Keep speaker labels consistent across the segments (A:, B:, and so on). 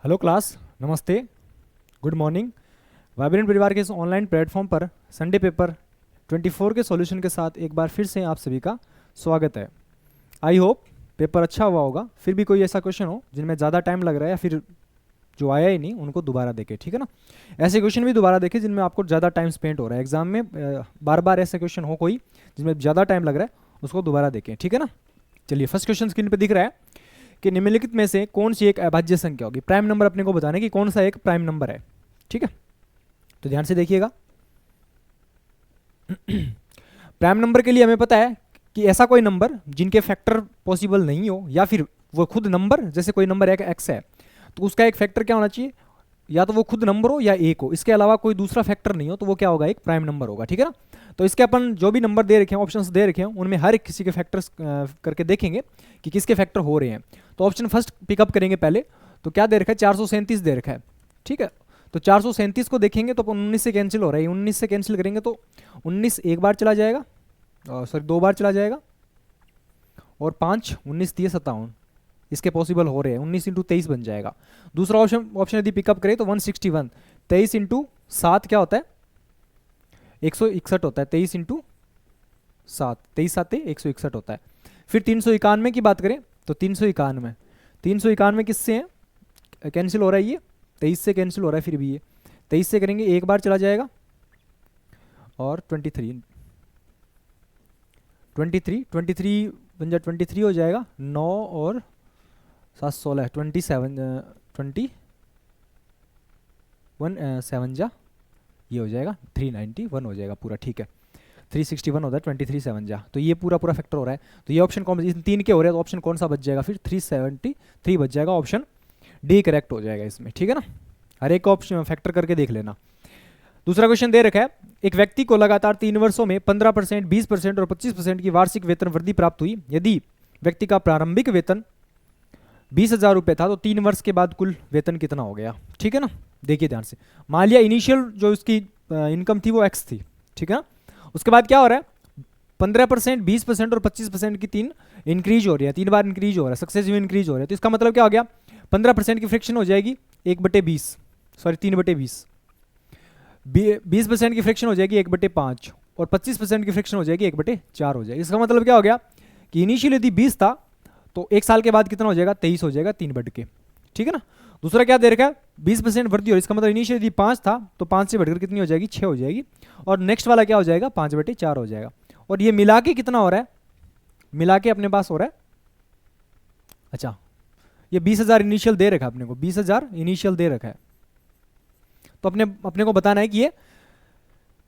A: Hello class, नमस्ते, good morning. Vibrant परिवार के इस ऑनलाइन प्लेटफॉर्म पर संडे पेपर 24 के सॉल्यूशन के साथ एक बार फिर से आप सभी का स्वागत है। आई होप पेपर अच्छा हुआ होगा। फिर भी कोई ऐसा क्वेश्चन हो जिनमें ज़्यादा टाइम लग रहा है या फिर जो आया ही नहीं उनको दोबारा देखें, ठीक है ना। ऐसे क्वेश्चन भी दोबारा देखें जिनमें आपको ज़्यादा टाइम स्पेंड हो रहा है एग्जाम में। बार बार ऐसे क्वेश्चन हो कोई जिनमें ज़्यादा टाइम लग रहा है उसको दोबारा देखें, ठीक है ना। चलिए, फर्स्ट क्वेश्चन स्क्रीन पर दिख रहा है कि निम्नलिखित में से कौन सी एक अभाज्य संख्या होगी। प्राइम नंबर अपने को बताने कि कौन सा एक प्राइम नंबर है, ठीक है। तो ध्यान से देखिएगा। प्राइम नंबर के लिए हमें पता है कि ऐसा कोई नंबर जिनके फैक्टर पॉसिबल नहीं हो या फिर वो खुद नंबर, जैसे कोई नंबर एक्स है तो उसका एक फैक्टर क्या होना चाहिए, या तो वो खुद नंबर हो या एक हो, इसके अलावा कोई दूसरा फैक्टर नहीं हो, तो वो क्या होगा, एक प्राइम नंबर होगा, ठीक है ना। तो इसके अपन जो भी नंबर दे रखे हैं, ऑप्शंस दे रखे हैं, उनमें हर एक किसी के फैक्टर्स करके देखेंगे कि किसके फैक्टर हो रहे हैं। तो ऑप्शन फर्स्ट पिकअप करेंगे पहले। तो क्या दे रखा है, 437 दे रखा है, ठीक है। तो 437 को देखेंगे तो 19 से कैंसिल हो रहा है, 19 से कैंसिल करेंगे तो 19 एक बार चला जाएगा, सॉरी 2 बार चला जाएगा, और 5 19 30 57 इसके पॉसिबल हो रहे हैं, 19 इंटू 23 बन जाएगा। दूसरा ऑप्शन यदि पिकअप करें तो 161, 23 इंटू 7 क्या होता है, 161 होता है। 23 इंटू 7, 23 7 161 होता है। फिर 391 की बात करें तो 391 किससे है, कैंसिल हो रहा है, ये 23 से कैंसिल हो रहा है, फिर भी ये 23 से करेंगे एक बार चला जाएगा, और 23 बन जाए, 23 हो जाएगा, 9 और 7 16 27 7 जा ये हो जाएगा 391 हो जाएगा पूरा, ठीक है। 361 होता है, 23 7 जा, तो ये पूरा फैक्टर हो रहा है। तो ये ऑप्शन कौन, इन 3 के हो रहे हैं तो ऑप्शन कौन सा बच जाएगा, फिर 373 बच जाएगा, ऑप्शन डी करेक्ट हो जाएगा इसमें, ठीक है ना। हर एक ऑप्शन फैक्टर करके देख लेना। दूसरा क्वेश्चन दे रखा है, एक व्यक्ति को लगातार 3 वर्षों में 15%, 20% और 25% की वार्षिक वेतन वृद्धि प्राप्त हुई। यदि व्यक्ति का प्रारंभिक वेतन 20,000 रुपये था तो 3 वर्ष के बाद कुल वेतन कितना हो गया, ठीक है ना। देखिए ध्यान से, मान लिया इनिशियल जो उसकी इनकम थी वो एक्स थी, ठीक है ना। उसके बाद क्या हो रहा है, 15%, 20% और 25% की 3 इंक्रीज हो रही है, 3 बार इंक्रीज हो रहा है, सक्सेसिव इंक्रीज हो रहा है। तो इसका मतलब क्या हो गया, 15% की फ्रिक्शन हो जाएगी 1/20, सॉरी 3/20, 20% की फ्रिक्शन हो जाएगी 1/5, और 25% की फ्रिक्शन हो जाएगी 1/4 हो जाएगी। इसका मतलब क्या हो गया कि इनिशियल यदि 20 था तो 1 साल के बाद कितना हो जाएगा, 23 हो जाएगा 3 बढ़ के, ठीक है ना। दूसरा क्या दे रखा है, 20% वृद्धि हो रही है, इसका मतलब इनिशियल यदि 5 था तो 5 से बढ़कर कितनी हो जाएगी, 6 हो जाएगी, और नेक्स्ट वाला क्या हो जाएगा, 5/4 हो जाएगा। और ये मिला के कितना हो रहा है, मिला के अपने पास हो रहा है, अच्छा ये 20,000 इनिशियल दे रखा है अपने को, 20,000 इनिशियल दे रखा है। तो अपने को बताना है कि ये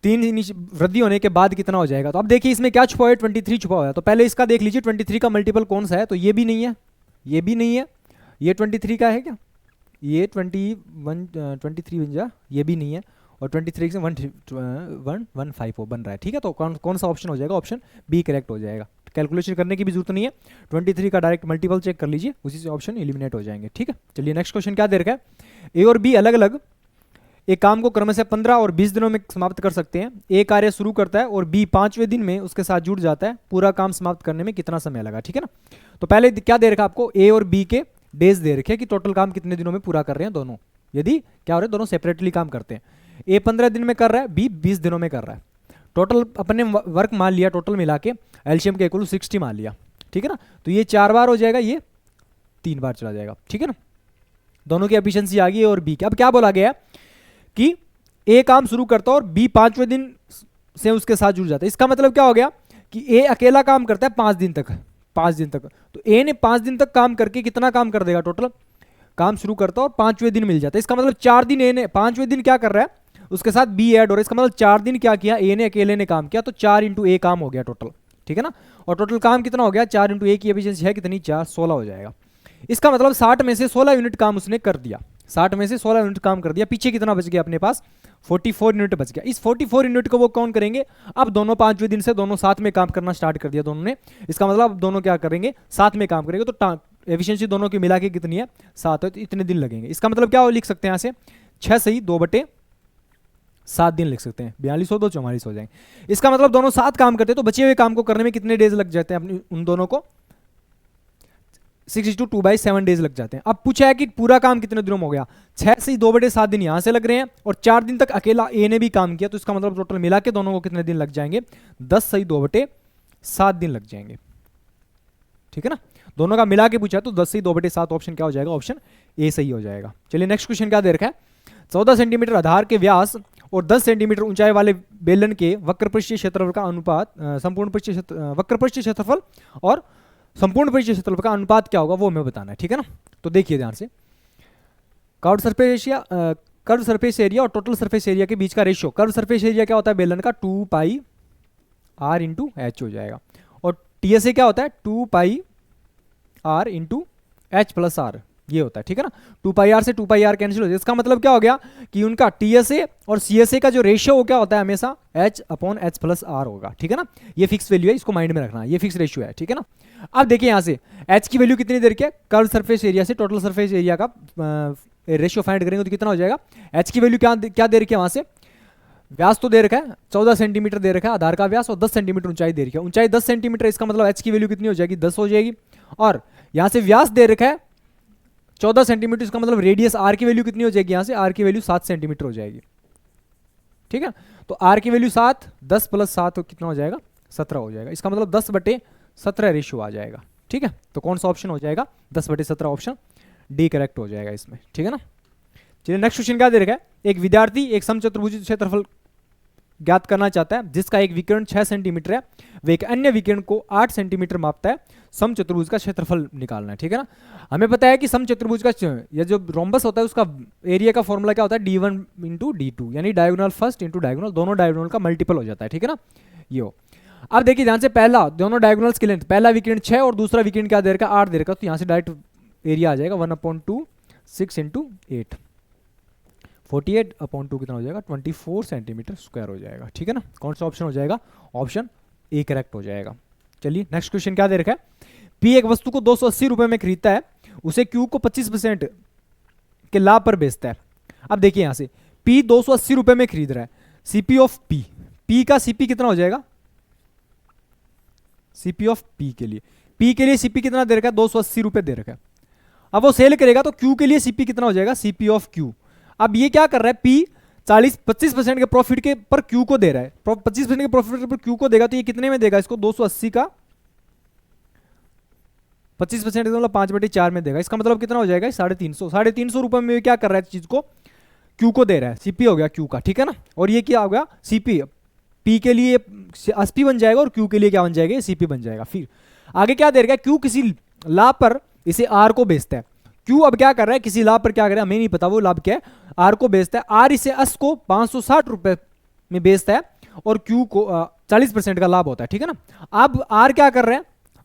A: 3 वृद्धि होने के बाद कितना हो जाएगा। तो अब देखिए इसमें क्या छुपा हुआ है, 23 छुपा हुआ है। तो पहले इसका देख लीजिए 23 का मल्टीपल कौन सा है, तो ये भी नहीं है, ये भी नहीं है, ये 23 का है क्या, ये 23 बन जा, ये भी नहीं है, और 23 से 115 बन रहा है, ठीक है। तो कौन सा ऑप्शन हो जाएगा, ऑप्शन बी करेक्ट हो जाएगा। कैलकुलेशन करने की भी जरूरत नहीं है, 23 का डायरेक्ट मल्टीपल चेक कर लीजिए, उसी से ऑप्शन एलिमिनेट हो जाएंगे, ठीक है। चलिए नेक्स्ट क्वेश्चन क्या दे रखा है, ए और बी अलग अलग एक काम को क्रमशः 15 और 20 दिनों में समाप्त कर सकते हैं। ए कार्य शुरू करता है और बी 5वें दिन में उसके साथ जुड़ जाता है। पूरा काम समाप्त करने में कितना समय लगा, ठीक है ना। तो पहले क्या दे रखा आपको, ए और बी के डेज दे रखे कि टोटल काम कितने दिनों में पूरा कर रहे हैं दोनों। यदि क्या हो रहा है, दोनों सेपरेटली काम करते हैं, ए 15 दिन में कर रहा है, बी 20 दिनों में कर रहा है। टोटल अपने वर्क मान लिया, टोटल मिला के एलसीएम के इक्वल 60 मान लिया, ठीक है ना। तो ये 4 बार हो जाएगा, ये 3 बार चला जाएगा, ठीक है ना। दोनों की एफिशिएंसी आ गई। और बी की अब क्या बोला गया कि ए काम शुरू करता है और बी 5वें दिन से उसके साथ जुड़ जाता है। इसका मतलब क्या हो गया कि ए अकेला काम करता है 5 दिन तक, 5 दिन तक। तो ए ने 5 दिन तक काम करके कितना काम कर देगा, टोटल काम शुरू करता है और 5वें दिन मिल जाता है। इसका मतलब 4 दिन ए ने, 5वें दिन क्या कर रहा है, उसके साथ बी ऐड हो रहा है। इसका मतलब 4 दिन क्या किया, ए ने अकेले ने काम किया, तो 4 इंटू ए काम हो गया टोटल, ठीक है ना। और टोटल काम कितना हो गया, 4 इंटू ए की एफिशिएंसी है कितनी, 4, 16 हो जाएगा। इसका मतलब 60 में से 16 यूनिट काम उसने कर दिया, 60 में से 16 यूनिट काम कर दिया। पीछे कितना बच गया अपने पास, 44 यूनिट बच गया। इस 44 यूनिट को वो कौन करेंगे, अब दोनों 5वें दिन से दोनों साथ में काम करना स्टार्ट कर दिया दोनों ने। इसका मतलब अब दोनों क्या करेंगे, साथ में काम करेंगे। तो एफिशिएंसी दोनों की मिला के कितनी है, 7 है, तो इतने दिन लगेंगे। इसका मतलब क्या लिख सकते हैं यहाँ से, 6 सही 2/7 दिन लिख सकते हैं, 42 हो 2 44 हो जाएंगे। इसका मतलब दोनों साथ काम करते हैं, तो बचे हुए काम को करने में कितने डेज लग जाते हैं अपनी उन दोनों को, 6:2/7 डेज लग जाते हैं। अब पूछा है कि पूरा काम कितने दिनों में हो गया, 6 से 2/7 दिन यहाँ से लग रहे हैं और 4 दिन तक अकेला ए ने भी काम किया, तो इसका मतलब टोटल मिला के दोनों को कितने दिन लग जाएंगे, 10 से 2/7 दिन लग जाएंगे। ठीक है ना, दोनों का मिला के पूछा तो 10 से 2/7 ऑप्शन क्या हो जाएगा, ऑप्शन ए सही हो जाएगा। चलिए नेक्स्ट क्वेश्चन क्या दे रखा है, 14 सेंटीमीटर आधार के व्यास और 10 सेंटीमीटर ऊंचाई वाले बेलन के वक्रपृष्ठीय क्षेत्रफल का अनुपात संपूर्ण पृष्ठीय वक्रपृष्ठीय क्षेत्रफल और संपूर्ण पृष्ठीय क्षेत्रफल का अनुपात क्या होगा वो हमें बताना है। ठीक है ना, तो देखिए ध्यान से, कर्व सरफेस एरिया और टोटल सरफेस एरिया के बीच का रेशियो, कर्व सरफेस एरिया क्या होता है बेलन का, 2πr इंटू एच हो जाएगा, और टीएसए क्या होता है, 2πr into H plus are, ये होता है। ठीक है ना, 2πr से 2πr कैंसिल हो जाए, इसका मतलब क्या हो गया कि उनका टीएसए और सीएसए का जो रेशियो हो क्या होता है हमेशा h/h प्लस आर होगा। ठीक है ना, ये फिक्स वैल्यू है, इसको माइंड में रखना, ये फिक्स रेशियो है। ठीक है ना, अब देखिए यहां से h की वैल्यू कितनी दे रखी है, कर्व सरफेस एरिया से टोटल सरफेस एरिया का रेशियो फाइंड करेंगे तो कितना हो जाएगा, h की वैल्यू क्या दे रखी है, वहां से व्यास तो दे रखा है 14 सेंटीमीटर दे रखा है आधार का व्यास, और 10 सेंटीमीटर ऊंचाई दे रखी है, ऊंचाई 10 सेंटीमीटर, इसका मतलब h की वैल्यू कितनी हो जाएगी, 10 हो जाएगी। और यहां से व्यास दे रखा है 14 सेंटीमीटर, इसका मतलब रेडियस आर की वैल्यू कितनी हो जाएगी, यहां से आर की वैल्यू 7 सेंटीमीटर हो जाएगी। ठीक है, तो आर की वैल्यू 7, 10 प्लस 7 कितना हो जाएगा, 17 हो जाएगा, इसका मतलब 10/17 रेशियो आ जाएगा। ठीक है, तो कौन सा ऑप्शन हो जाएगा, 10/17 ऑप्शन डी करेक्ट हो जाएगा इसमें। ठीक है ना, चलिए नेक्स्ट क्वेश्चन क्या दे रखा है, एक विद्यार्थी एक समचतुर्भुज क्षेत्रफल ज्ञात करना चाहता है जिसका एक विकर्ण 6 सेंटीमीटर है, वे एक अन्य विकर्ण को 8 सेंटीमीटर मापता है, समचतुर्भुज का क्षेत्रफल निकालना है। ठीक है ना, हमें पता है कि समचतुर्भुज का या जो रोम्बस होता है उसका एरिया का फॉर्मूला क्या होता है, d1 इंटू d2, यानी डायगोनल फर्स्ट इंटू डायगोनल, दोनों डायगोनल का मल्टीपल हो जाता है। ठीक है ना, ये हो। अब देखिए ध्यान से, पहला दोनों डायगोनल्स की लेंथ, पहला विकर्ण 6 और दूसरा विकर्ण क्या दे रखा, 8 दे रखा, तो यहाँ से डायरेक्ट एरिया आ जाएगा 1/2 6 इंटू 8, 48/2 कितना हो जाएगा, 24 सेंटीमीटर स्क्वायर हो जाएगा। ठीक है ना, कौन सा ऑप्शन हो जाएगा, ऑप्शन ए करेक्ट हो जाएगा। चलिए नेक्स्ट क्वेश्चन क्या दे रखा है, पी एक वस्तु को 280 रुपए में खरीदता है, उसे क्यू को 25% के लाभ पर बेचता है। अब देखिए यहां से पी 280 रुपए में खरीद रहा है, सीपी ऑफ पी, पी का सीपी कितना हो जाएगा, सीपी ऑफ पी के लिए सीपी कितना दे रखा है, 280 रुपए दे रखा है। अब वो सेल करेगा तो क्यू के लिए सीपी कितना हो जाएगा, सीपी ऑफ क्यू। अब ये क्या कर रहा है, पी 25% के प्रॉफिट के पर क्यू को दे रहा है, 25% के प्रॉफिट पर क्यू को देगा, तो ये कितने में देगा इसको, 280 का 25% मतलब 5/4 में देगा, इसका मतलब कितना हो जाएगा, 350 रुपए में क्या कर रहा है, चीज को क्यू को दे रहा है, सीपी हो गया क्यू का। ठीक है ना, और ये क्या हो गया, सीपी, पी के लिए एसपी बन जाएगा और क्यू के लिए क्या बन जाएगा, सीपी बन जाएगा। फिर आगे क्या दे रखा है, क्यू किसी लाभ पर इसे आर को बेचता है, क्यू अब क्या कर रहा है, किसी लाभ पर क्या कर रहा है, हमें नहीं पता वो लाभ क्या है, आर को बेचता है, आर इसे एस को 560 रुपए में बेचता है और क्यू को 40% का लाभ होता है। ठीक है ना, अब आर क्या कर रहे हैं,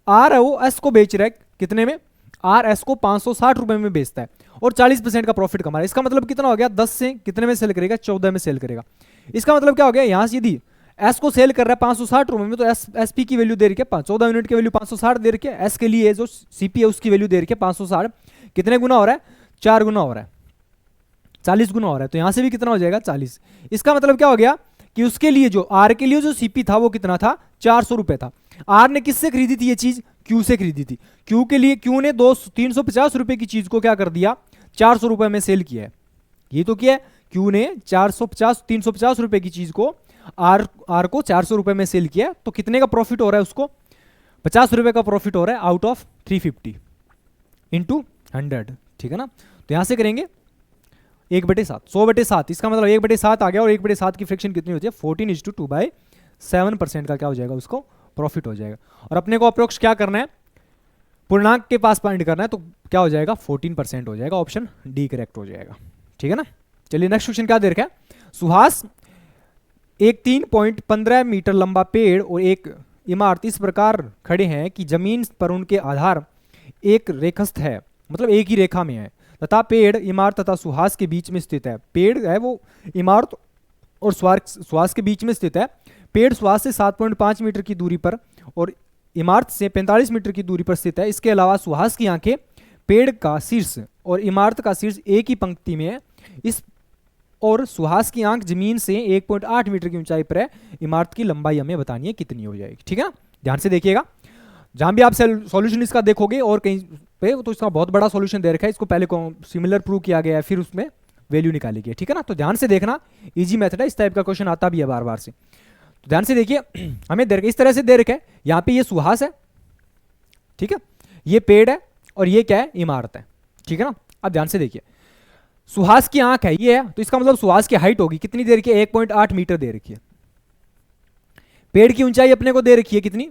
A: आर है वो एस को बेच रहा है कितने में, आर एस को 560 रुपए में बेचता है और 40% का प्रॉफिट कमा रहा है, इसका मतलब कितना हो गया, 10 से कितने में सेल करेगा, 14 में सेल करेगा। इसका मतलब क्या हो गया, यहां से यदि एस को सेल कर रहा है 560 रुपए में, तो एसपी की वैल्यू दे रही है 14 यूनिट की वैल्यू 560 दे रही है, एस के लिए जो सीपी है उसकी वैल्यू दे रही है 560, कितने गुना हो रहा है, 4 गुना हो रहा है, 40 गुना हो रहा है, तो यहां से भी कितना हो जाएगा, 40। इसका मतलब क्या हो गया कि उसके लिए जो आर के लिए जो सीपी था वो कितना था, 400 रुपए था। आर ने किससे खरीदी थी ये चीज, क्यू से खरीदी थी, क्यू के लिए क्यू ने 350 रुपए की चीज को क्या कर दिया, 400 रुपए में सेल किया है, ये तो किया है, क्यू ने 350 रुपए की चीज को आर को 400 रुपए में सेल किया, तो कितने का प्रॉफिट हो रहा है उसको, 50 रुपए का प्रॉफिट हो रहा है आउट ऑफ 350 इंटू 100। ठीक है ना, तो यहां से करेंगे 1/7, 100/7, इसका मतलब 1/7 आ गया, और 1/7 की फ्रैक्शन कितनी होती है, 14:2/7% का क्या हो जाएगा, उसको प्रॉफिट हो जाएगा। और अपने को अप्रोक्स क्या करना है, पूर्णांक के पास पॉइंट करना है, तो क्या हो जाएगा, 14% हो जाएगा, ऑप्शन डी करेक्ट हो जाएगा। ठीक है ना, चलिए नेक्स्ट क्वेश्चन क्या दे रखा है, सुहास एक 3.15 मीटर लंबा पेड़ और एक इमारत इस प्रकार खड़े हैं कि जमीन पर उनके आधार एक रेखस्थ है, मतलब एक ही रेखा में है, तथा पेड़ इमारत तथा सुहास के बीच में स्थित है। पेड़ है वो इमारत और सुहास के बीच में स्थित है। पेड़ सुहास से 7.5 मीटर की दूरी पर और इमारत से 45 मीटर की दूरी पर स्थित है। इसके अलावा सुहास की आंखें पेड़ का शीर्ष और इमारत का शीर्ष एक ही पंक्ति में है, इस और सुहास की आंख जमीन से 1.8 मीटर की ऊंचाई पर है। इमारत की लंबाई हमें बतानी है कितनी हो जाएगी। ठीक है ना, ध्यान से देखिएगा। जहां भी आप सॉल्यूशन इसका देखोगे और कहीं पे तो इसका बहुत बड़ा सॉल्यूशन दे रखा है, इसको पहले सिमिलर प्रूव किया गया है, फिर उसमें वैल्यू निकाली गई है, ठीक है ना। तो ध्यान से देखना, इजी मेथड है, इस टाइप का क्वेश्चन आता भी है बार बार से। तो ध्यान से देखिए, हमें दे रखा इस तरह से दे रखा है, यहाँ पे ये सुहास है, ठीक है, ये पेड़ है और ये क्या है, इमारत है, ठीक है ना। अब ध्यान से देखिए, सुहास की आंख है ये है, तो इसका मतलब सुहास की हाइट होगी कितनी दे रखी है, 1.8 मीटर दे रखी है। पेड़ की ऊंचाई अपने को दे रखी है कितनी,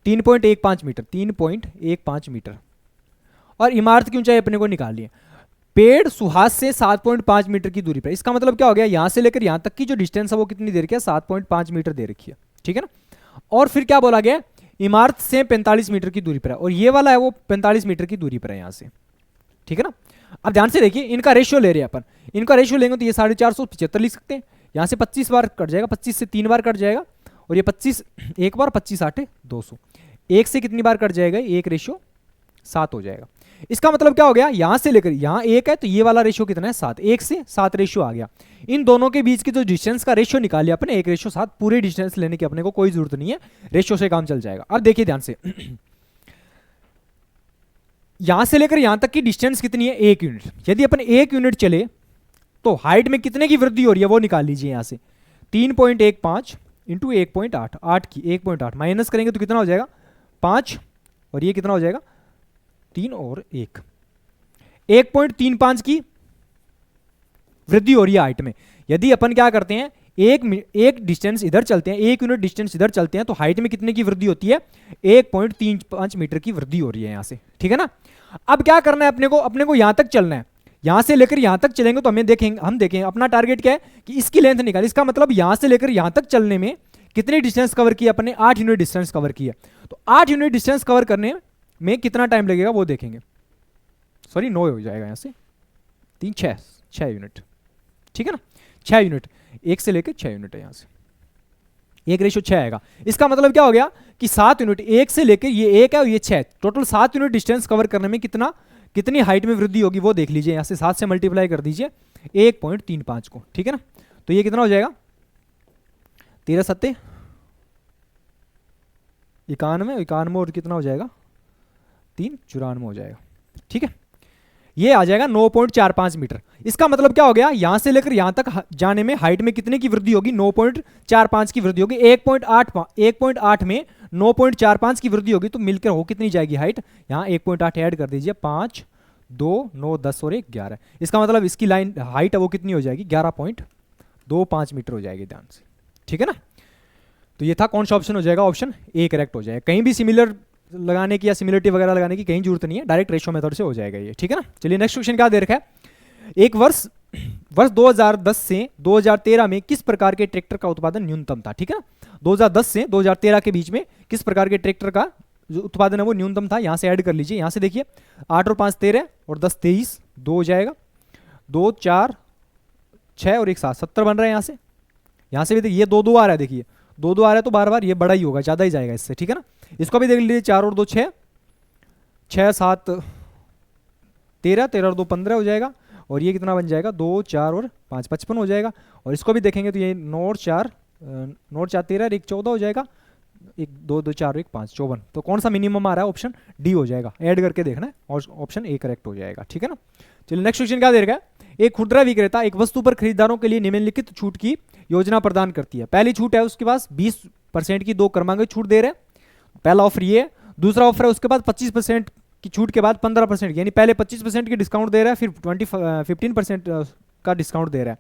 A: 3.15 मीटर, 3.15 मीटर। और इमारत की ऊंचाई अपने को निकालनी है। पेड़ सुहास से 7.5 मीटर की दूरी पर, इसका मतलब क्या हो गया, यहां से लेकर यहां तक की जो डिस्टेंस है वो कितनी दे रखी है, 7.5 मीटर दे रखी है, ठीक है ना। और फिर क्या बोला गया, इमारत से 45 मीटर की दूरी पर है, और ये वाला है वो 45 मीटर की दूरी पर है यहां से, ठीक है ना। अब ध्यान से देखिए, इनका रेशियो ले रहे हैं अपन, इनका रेशियो लेंगे तो ये 475 लिख सकते हैं, यहां से 25 बार कट जाएगा, 25 से 3 बार कट जाएगा, और ये 25 एक बार, 25 8 200, एक से कितनी बार कट जाएगा, 1:7 हो जाएगा। इसका मतलब क्या हो गया, यहां से लेकर यहां 1 है तो ये वाला रेशियो कितना है, 7, 1 से 7 रेशियो आ गया। इन दोनों के बीच की जो डिस्टेंस का रेशियो निकाल लिया अपने, 1:7, पूरे डिस्टेंस लेने की अपने को कोई जरूरत नहीं है, रेशियो से काम चल जाएगा। अब देखिए ध्यान से, यहां से लेकर यहां तक की डिस्टेंस कितनी है, 1 यूनिट। यदि अपन 1 यूनिट चले तो हाइट में कितने की वृद्धि हो रही है वो निकाल लीजिए। यहां से 3.15 इंटू 1.8, 8 की 1.8 माइनस करेंगे तो कितना हो जाएगा, 5, और ये कितना हो जाएगा, 3 और 1, 1.35 की वृद्धि हो रही है हाइट में। यदि अपन क्या करते हैं, एक डिस्टेंस इधर चलते हैं, 1 यूनिट डिस्टेंस इधर चलते हैं, तो हाइट में कितने की वृद्धि होती है, 1.35 मीटर की वृद्धि हो रही है यहां से, ठीक है ना। अब क्या करना है अपने को यहां तक चलना है, यहां से लेकर यहां तक चलेंगे तो हम देखेंगे अपना टारगेट क्या है कि इसकी लेंथ निकाल। इसका मतलब यहां से लेकर यहां तक चलने में कितनी डिस्टेंस कवर की अपने, 8 यूनिट डिस्टेंस कवर की है। तो 8 यूनिट डिस्टेंस कवर करने में कितना टाइम लगेगा वो देखेंगे, सॉरी 9 हो जाएगा यहां से, 3 6 यूनिट, ठीक है ना, 6 यूनिट, 1 से लेकर 6 यूनिट है यहां से, 1:6 आएगा। इसका मतलब क्या हो गया कि 7 यूनिट, 1 से लेकर ये 1 है और ये 6, टोटल 7 यूनिट डिस्टेंस कवर करने में कितनी हाइट में वृद्धि होगी वो देख लीजिए। यहां से 7 से मल्टीप्लाई कर दीजिए 1.35 को, ठीक है ना। तो ये कितना हो जाएगा, 13 7 91 और कितना हो जाएगा, 3 94 हो जाएगा, ठीक है। ये आ जाएगा 9.45 मीटर। इसका मतलब क्या हो गया, यहां से लेकर यहां तक जाने में हाइट में कितने की वृद्धि होगी, 9.45 की वृद्धि होगी। 1.8 में 9.45 की वृद्धि होगी तो मिलकर हो कितनी जाएगी हाइट, यहां 1.8 ऐड कर दीजिए, 5 2 9 10 और 1 11। इसका मतलब इसकी लाइन हाइट है वो कितनी हो जाएगी, 11.25 मीटर हो जाएगी, ध्यान से, ठीक है ना। तो ये था कौन सा ऑप्शन हो जाएगा, ऑप्शन ए करेक्ट हो जाएगा। कहीं भी सिमिलर लगाने की या सिमिलरिटी वगैरह लगाने की कहीं जरूरत नहीं है, डायरेक्ट रेशियो मेथड से हो जाएगा ये, ठीक है ना। चलिए नेक्स्ट क्वेश्चन क्या दे रखा है, एक वर्ष 2010 से 2013 में किस प्रकार के ट्रैक्टर का उत्पादन न्यूनतम था, ठीक है ना। 2010 से 2013 के बीच में किस प्रकार के ट्रैक्टर का जो उत्पादन है वो न्यूनतम था, यहां से ऐड कर लीजिए। यहां से देखिए 8 और 5 13 और 10 23, 2 हो जाएगा, 2 4 6 और 1 7, 70 बन रहा है। यहां से भी देखिए ये 2 2 आ रहा है, देखिए 2 2 आ रहा है तो बार बार ये बड़ा ही होगा, ज्यादा ही जाएगा इससे, ठीक है ना। इसको भी देख लीजिए, 4 और 2 6, 6 7 13, 13 और 2 15 हो जाएगा, और ये कितना बन जाएगा, 2 4 और 5 55 हो जाएगा। और इसको भी देखेंगे तो ये 9 और 4 13 और 1 14 हो जाएगा, 1 2 2 4 1 5 54। तो कौन सा मिनिमम आ रहा है, ऑप्शन डी हो जाएगा, ऐड करके देखना है और ऑप्शन ए करेक्ट हो जाएगा, ठीक है ना। चलिए नेक्स्ट क्वेश्चन क्या दे रखा है, एक खुदरा विक्रेता एक वस्तु पर खरीदारों के लिए निम्नलिखित छूट की योजना प्रदान करती है। पहली छूट है उसके पास 20% की 2 क्रमांकित छूट दे रहे हैं, पहला ऑफर ये है। दूसरा ऑफर है उसके बाद 25% की छूट के बाद 15%, यानी पहले 25% की डिस्काउंट दे रहा है, फिर 15% का डिस्काउंट दे रहा है,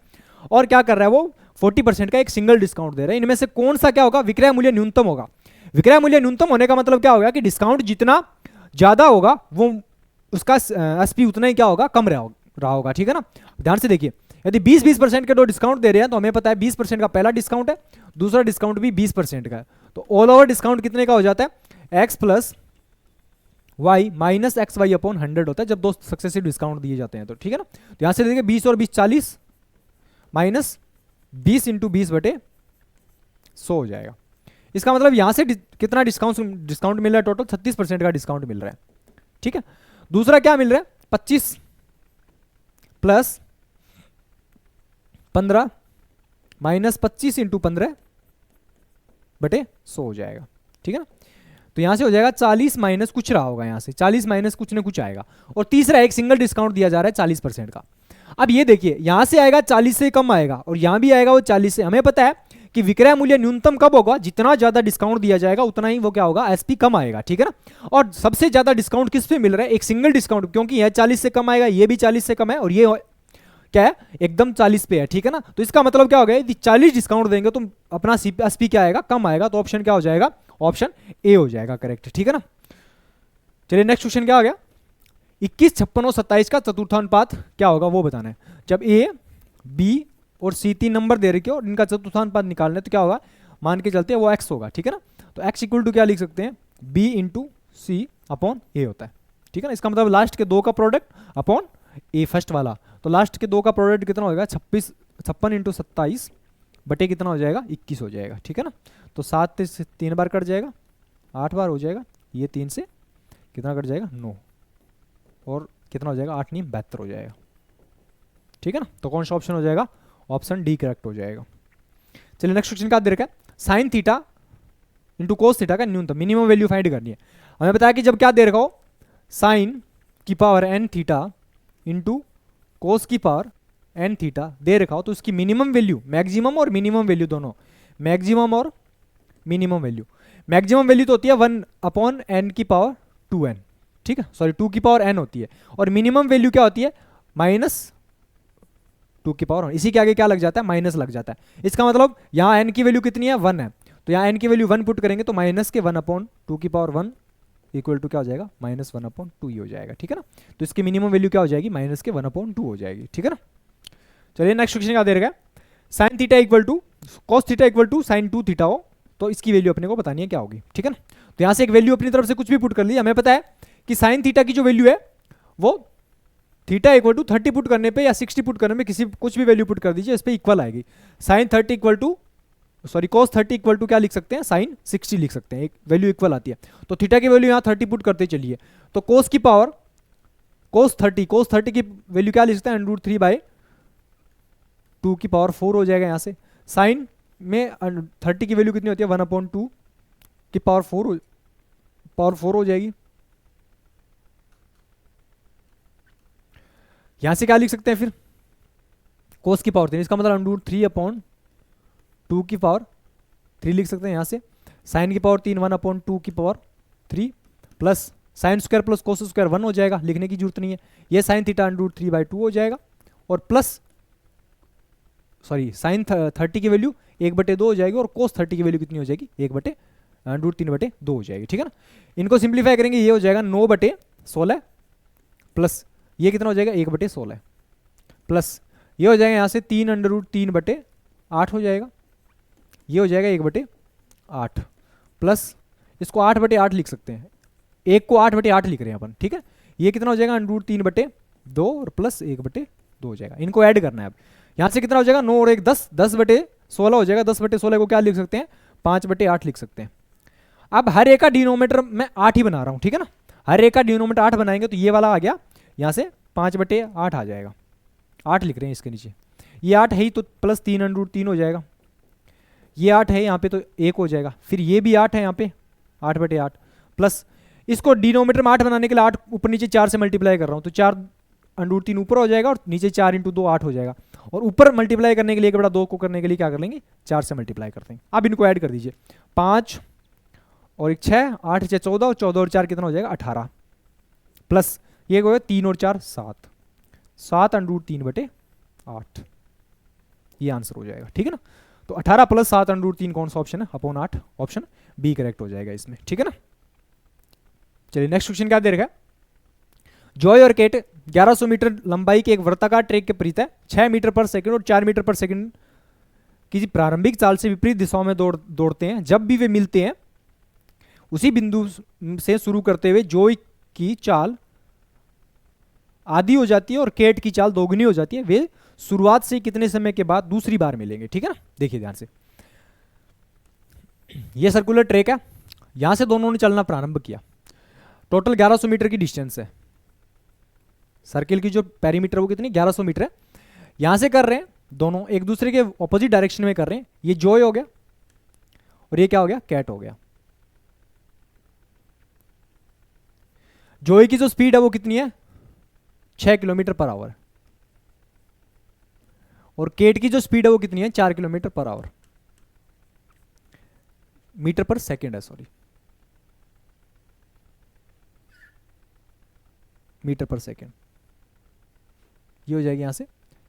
A: और क्या कर रहा है वो 40% का एक सिंगल डिस्काउंट दे रहा है। इनमें से कौन सा क्या होगा, विक्रय मूल्य न्यूनतम होगा। विक्रय मूल्य न्यूनतम होने का मतलब क्या होगा कि डिस्काउंट जितना ज्यादा होगा वो उसका एसपी उतना ही क्या होगा, कम रहा होगा, ठीक है ना। ध्यान से देखिए, यदि 20% के 2 डिस्काउंट दे रहे हैं तो हमें पता है 20% का पहला डिस्काउंट है, दूसरा डिस्काउंट भी 20% का है, तो ऑल ओवर डिस्काउंट कितने का हो जाता है, x plus Y minus X Y upon 100 होता है जब 2 सक्सेसिव डिस्काउंट दिए जाते हैं तो, ठीक है ना। तो यहां से देखिए 20 और 20 40 माइनस 20 इंटू 20 बटे 100 हो जाएगा। इसका मतलब यहां से कितना डिस्काउंट मिल रहा है, टोटल 36% का डिस्काउंट मिल रहा है, ठीक है। दूसरा क्या मिल रहा है, 25 प्लस 15 माइनस 25 इंटू 15 बटे 100 हो जाएगा, ठीक है ना। तो यहाँ से हो जाएगा 40 माइनस कुछ रहा होगा, यहाँ से 40 माइनस कुछ न कुछ आएगा। और तीसरा एक सिंगल डिस्काउंट दिया जा रहा है 40% का। अब ये देखिए यहाँ से आएगा 40 से कम आएगा और यहाँ भी आएगा वो 40 से। हमें पता है कि विक्रय मूल्य न्यूनतम कब होगा, जितना ज्यादा डिस्काउंट दिया जाएगा उतना ही वो क्या होगा, एसपी कम आएगा, ठीक है ना। और सबसे ज्यादा डिस्काउंट किस पे मिल रहा है, एक सिंगल डिस्काउंट, क्योंकि यह 40 से कम आएगा, ये भी 40 से कम है और ये क्या है एकदम 40 पे है, ठीक है ना। तो इसका मतलब क्या हो गया, यदि 40 डिस्काउंट देंगे तो अपना एसपी क्या आएगा, कम आएगा। तो ऑप्शन क्या हो जाएगा, ऑप्शन ए हो जाएगा करेक्ट, ठीक है ना। चलिए नेक्स्ट क्वेश्चन क्या हो गया, 21, 56 और 27 का चतुर्थानुपात क्या होगा वो बताना है। जब ए बी और सी 3 नंबर दे रखे हो और इनका चतुर्थानुपात निकालना है तो क्या होगा, मान के चलते हैं वो एक्स होगा, ठीक है ना। तो एक्स इक्वल टू क्या लिख सकते हैं, बी इंटू सी अपॉन ए होता है, ठीक है ना। इसका मतलब लास्ट के दो का प्रोडक्ट अपॉन ए फर्स्ट वाला। तो लास्ट के दो का प्रोडक्ट कितना होगा, 56 इंटू 27 बटे कितना हो जाएगा, 21 हो जाएगा, ठीक है ना। तो 7 से 3 बार कट जाएगा, 8 बार हो जाएगा, ये 3 से कितना कट जाएगा, 9, और कितना हो जाएगा, 8 नहीं 72 हो जाएगा, ठीक है ना। तो कौन सा ऑप्शन हो जाएगा, ऑप्शन डी करेक्ट हो जाएगा। चलिए नेक्स्ट क्वेश्चन क्या दे रखा है, sine theta into cos theta का न्यूनतम मिनिमम वैल्यू फाइंड करनी है। हमें बताया कि जब क्या दे रखा हो, साइन की power N theta into cos की पावर एन थीटा दे रखा हो, तो उसकी मिनिमम वैल्यू, मैक्सिमम और मिनिमम वैल्यू दोनों, मैक्सिमम और मिनिमम वैल्यू। मैक्सिमम वैल्यू तो होती है 1 अपॉन एन की पावर 2n, ठीक है, सॉरी 2 की पावर n होती है। और मिनिमम वैल्यू क्या होती है, माइनस 2 की पावर 1। इसी के आगे क्या लग जाता है, माइनस लग जाता है। इसका मतलब यहाँ n की वैल्यू कितनी है, 1 है, तो यहाँ n की वैल्यू 1 पुट करेंगे तो माइनस के 1 अपॉन 2 की पावर 1 इक्वल टू क्या हो जाएगा, माइनस 1 अपॉन 2 ही हो जाएगा, ठीक है ना। तो इसकी मिनिमम वैल्यू क्या हो जाएगी, माइनस के 1 अपॉन 2 हो जाएगी, ठीक है ना। चलिए नेक्स्ट क्वेश्चन क्या दे रखा है, sine theta equal to cos theta equal to sine 2 theta हो, तो इसकी वैल्यू अपने को बतानी है क्या होगी, ठीक है ना। तो यहाँ से एक वैल्यू अपनी तरफ से कुछ भी पुट कर ली। हमें पता है कि साइन थीटा की जो वैल्यू है वो थीटा इक्वल टू 30 पुट करने पे या 60 पुट करने में किसी कुछ भी वैल्यू पुट कर दीजिए, इस पर इक्वल आएगी। Sine 30 equal to sorry cos 30 equal to क्या लिख सकते हैं, साइन 60 लिख सकते हैं, एक वैल्यू इक्वल आती है। तो थीटा की वैल्यू यहाँ 30 पुट करते चलिए, तो कोस की पावर कोस 30 की वैल्यू क्या लिख सकते हैं, √3 बाई 2 की पावर 4 हो जाएगा। यहाँ से साइन में 30 की वैल्यू कितनी होती है, 1 अपॉन 2 की पावर 4 हो जाएगी। यहां से क्या लिख सकते हैं फिर, कोस की पावर 3, इसका मतलब √3 अपॉन 2 की पावर 3 लिख सकते हैं। यहां से साइन की पावर 3 1 अपॉन 2 की power 3 plus sine square plus cos square 1 हो जाएगा, लिखने की जरूरत नहीं है। ये साइन थीटा √3 बाई 2 हो जाएगा और प्लस सॉरी साइन 30 की वैल्यू 1/2 हो जाएगी और कोस 30 की वैल्यू कितनी हो जाएगी, 1/√3/2 हो जाएगी, ठीक है ना। इनको सिंप्लीफाई करेंगे, ये हो जाएगा 9/16 प्लस ये कितना हो जाएगा, 1/16 प्लस ये हो जाएगा यहाँ से 3√3/8 हो जाएगा, ये हो जाएगा 1/8 प्लस इसको 8/8 लिख सकते हैं, एक को 8/8 लिख रहे हैं अपन, ठीक है। ये कितना हो जाएगा, √3/2 और प्लस 1/2 हो जाएगा। इनको ऐड करना है। अब यहाँ से कितना हो जाएगा, 9 और 1 10, 10/16 हो जाएगा। 10/16 को क्या लिख सकते हैं, 5/8 लिख सकते हैं। अब हर एक का डिनोमीटर मैं 8 ही बना रहा हूँ, ठीक है ना। हर एक का डिनोमीटर 8 बनाएंगे तो ये वाला आ गया, यहाँ से 5/8 आ जाएगा, 8 लिख रहे हैं इसके नीचे। ये 8 है ही तो प्लस 3√3 हो जाएगा, ये 8 है यहाँ पे तो 1 हो जाएगा, फिर ये भी 8 है यहाँ पे 8/8 प्लस इसको डिनोमीटर में 8 बनाने के लिए 8 ऊपर नीचे 4 से मल्टीप्लाई कर रहा हूँ तो 4√3 ऊपर हो जाएगा और नीचे 4 × 2 8 हो जाएगा। और ऊपर मल्टीप्लाई करने के लिए 1/2 को करने के लिए क्या कर लेंगे, 4 से मल्टीप्लाई करते हैं। अब इनको ऐड कर दीजिए, 5 और 1 6, 8 6 14 और 14 और 4 कितना हो जाएगा 18 प्लस ये हो गया 3 और 4 7, 7√3/8 ये आंसर हो जाएगा, ठीक है ना। तो 18 प्लस 7√3 कौन सा ऑप्शन है, अपॉन 8, ऑप्शन बी करेक्ट हो जाएगा इसमें, ठीक है ना। चलिए नेक्स्ट क्वेश्चन क्या दे रखा है, जॉय और केट 1100 मीटर लंबाई के एक वृत्ताकार ट्रैक के परितः 6 मीटर पर सेकंड और 4 मीटर पर सेकंड की प्रारंभिक चाल से विपरीत दिशाओं में दौड़ते हैं। जब भी वे मिलते हैं उसी बिंदु से शुरू करते हुए जॉय की चाल आधी हो जाती है और केट की चाल दोगुनी हो जाती है। वे शुरुआत से कितने समय के बाद दूसरी बार मिलेंगे, ठीक है ना। देखिए ध्यान से, ये सर्कुलर ट्रैक है, यहां से दोनों ने चलना प्रारंभ किया, टोटल 1100 मीटर की डिस्टेंस है। सर्किल की जो पेरीमीटर वो कितनी 1100 मीटर है। यहां से कर रहे हैं दोनों एक दूसरे के ऑपोजिट डायरेक्शन में कर रहे हैं। ये जॉय हो गया और ये क्या हो गया, कैट हो गया। जोई की जो स्पीड है वो कितनी है, 6 किलोमीटर पर आवर, और केट की जो स्पीड है वो कितनी है, 4 किलोमीटर पर आवर, मीटर पर सेकेंड है, सॉरी, मीटर पर सेकेंड। ये हो जाएगी यहां से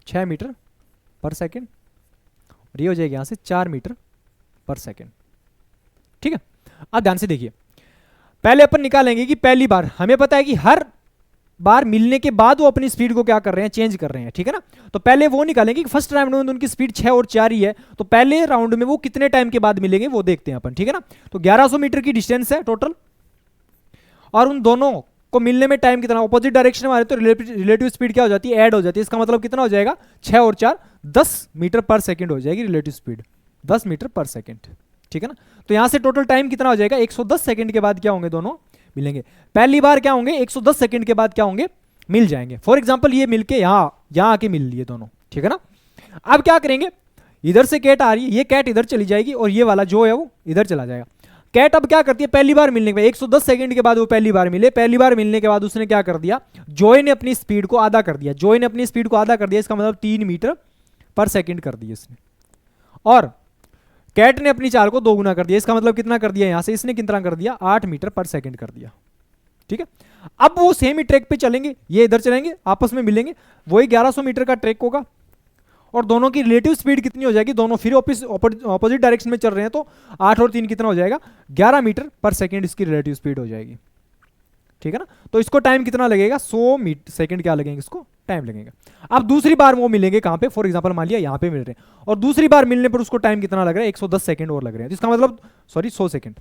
A: 6 मीटर पर सेकेंड, और ये हो जाएगी यहां से 4 मीटर पर सेकेंड। ठीक है, अब ध्यान से देखिए, पहले अपन निकालेंगे कि पहली बार हमें पता है कि हर बार मिलने के बाद वो अपनी स्पीड को क्या कर रहे हैं, चेंज कर रहे हैं। ठीक है ना, तो पहले वो निकालेंगे कि फर्स्ट राउंड में उनकी स्पीड 6 और 4 ही है, तो पहले राउंड में वो कितने टाइम के बाद मिलेंगे वो देखते हैं अपन। ठीक है ना, तो 1100 मीटर की डिस्टेंस है टोटल, और उन दोनों को मिलने में टाइम कितना, ऑपोजिट डायरेक्शन में आ रहे तो रिलेटिव स्पीड क्या हो जाती है, ऐड हो जाती है। इसका मतलब कितना हो जाएगा, 6 और 4 10 मीटर पर सेकेंड हो जाएगी रिलेटिव स्पीड, 10 मीटर पर सेकेंड। ठीक है ना, तो यहां से टोटल टाइम कितना हो जाएगा, 110 सेकंड के बाद क्या होंगे, दोनों मिलेंगे। पहली बार क्या होंगे, 110 सेकंड के बाद क्या होंगे, मिल जाएंगे। फॉर एग्जांपल ये मिलके यहां आके मिल लिए दोनों। ठीक है ना, अब क्या करेंगे, इधर से कैट आ रही है, ये कैट इधर चली जाएगी और ये वाला जो है वो इधर चला जाएगा। कैट अब क्या करती है, पहली बार मिलने के बाद 110 सेकंड के बाद वो पहली बार मिले, पहली बार मिलने के बाद उसने क्या कर दिया, जॉय ने अपनी स्पीड को आधा कर दिया, जॉय ने अपनी स्पीड को आधा कर दिया, इसका मतलब 3 मीटर पर सेकंड कर दिया इसने, और कैट ने अपनी चाल को 2 गुना कर दिया, इसका मतलब कितना कर दिया, यहां से इसने कितना कर दिया, 8 मीटर पर सेकंड कर दिया। ठीक है, अब वो सेम ही ट्रैक पे चलेंगे, ये इधर चलेंगे, आपस में मिलेंगे, वही 1100 मीटर का ट्रैक होगा, और दोनों की रिलेटिव स्पीड कितनी हो जाएगी, दोनों फिर ऑपोजिट डायरेक्शन में चल रहे हैं, तो 8 और 3 कितना हो जाएगा, 11 मीटर पर सेकंड इसकी रिलेटिव स्पीड हो जाएगी। ठीक है ना, तो इसको टाइम कितना लगेगा, 100 सेकंड क्या लगेंगे, इसको टाइम लगेगा। अब दूसरी बार वो मिलेंगे कहां पे, फॉर एग्जांपल मान लिया यहां पे मिल रहे हैं, और दूसरी बार मिलने पर उसको टाइम कितना लग रहा है, 110 सेकंड और लग रहे हैं, तो इसका मतलब सॉरी 100 सेकंड,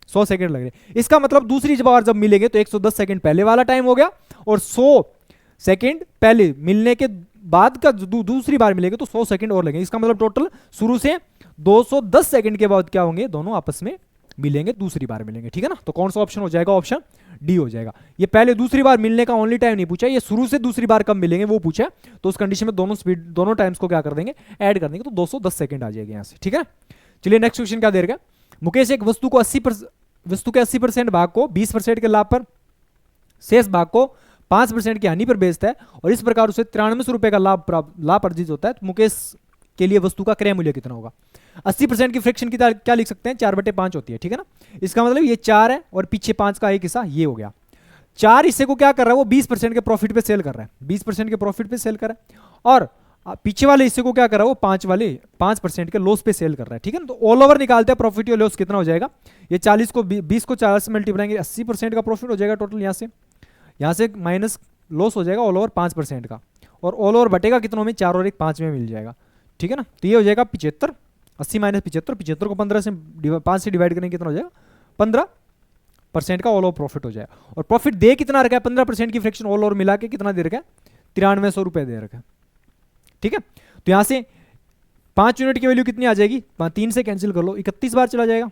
A: 100 सेकंड लग रहे हैं। इसका मतलब दूसरी बार जब मिलेंगे तो 110 सेकंड पहले वाला टाइम हो गया, और 100 सेकंड पहले मिलने के बाद का दूसरी बार मिलेंगे तो 100 सेकंड और लगेंगे। इसका मतलब टोटल शुरू से 210 सेकंड के बाद क्या होंगे, दोनों आपस में मिलेंगे, दूसरी बार मिलेंगे। ठीक है ना, तो कौन सा ऑप्शन हो जाएगा, ऑप्शन डी हो जाएगा। ये पहले दूसरी बार मिलने का ओनली टाइम नहीं पूछा, ये शुरू से दूसरी बार कब मिलेंगे वो पूछा, तो उस कंडीशन में दोनों स्पीड, दोनों टाइम्स को क्या कर देंगे, ऐड कर देंगे, तो 210 सेकंड आ जाएगा यहां से। ठीक है, चलिए नेक्स्ट क्वेश्चन क्या दे रहा है, मुकेश एक वस्तु को 80% भाग को 20% के लाभ पर, शेष भाग को 5% की हानि पर बेचता है, और इस प्रकार उसे 9300 रुपए का लाभ अर्जित होता है, तो मुकेश के लिए वस्तु का क्रय मूल्य कितना होगा। 80% की फ्रैक्शन की क्या लिख सकते हैं, 4/5 होती है। ठीक है ना, इसका मतलब ये 4 है और पीछे 5 का एक हिस्सा ये हो गया। 4 हिस्से को क्या कर रहा है वो 20% के प्रॉफिट पे सेल कर रहा है, 20% के प्रॉफिट पे सेल कर रहा है, और पीछे वाले हिस्से को क्या कर रहा है वो 5% के लॉस पे सेल कर रहा है। ठीक है ना, तो ऑल ओवर निकालते हैं प्रॉफिट या लॉस कितना हो जाएगा, ये 40 को 20 को 4 से मल्टीप्लाई 80% का प्रॉफिट हो जाएगा टोटल, यहाँ से माइनस लॉस हो जाएगा ऑल ओवर 5% का, और ऑल ओवर बटेगा कितनों में, 4 और 1 5 में मिल जाएगा। ठीक है ना, तो ये हो जाएगा 75, 80 माइनस 75, 75 को 15 से 5 से डिवाइड करेंगे कितना हो जाएगा, 15% का ऑल ओवर प्रॉफिट हो जाएगा। और प्रॉफिट दे कितना रखा है, 15% की फ्रैक्शन ऑल ओवर मिला के कितना दे रखा है, 9300 रुपए दे रखा है। ठीक है, तो यहां से 5 यूनिट की वैल्यू कितनी आ जाएगी, 3 से कैंसिल कर लो, 31 बार चला जाएगा,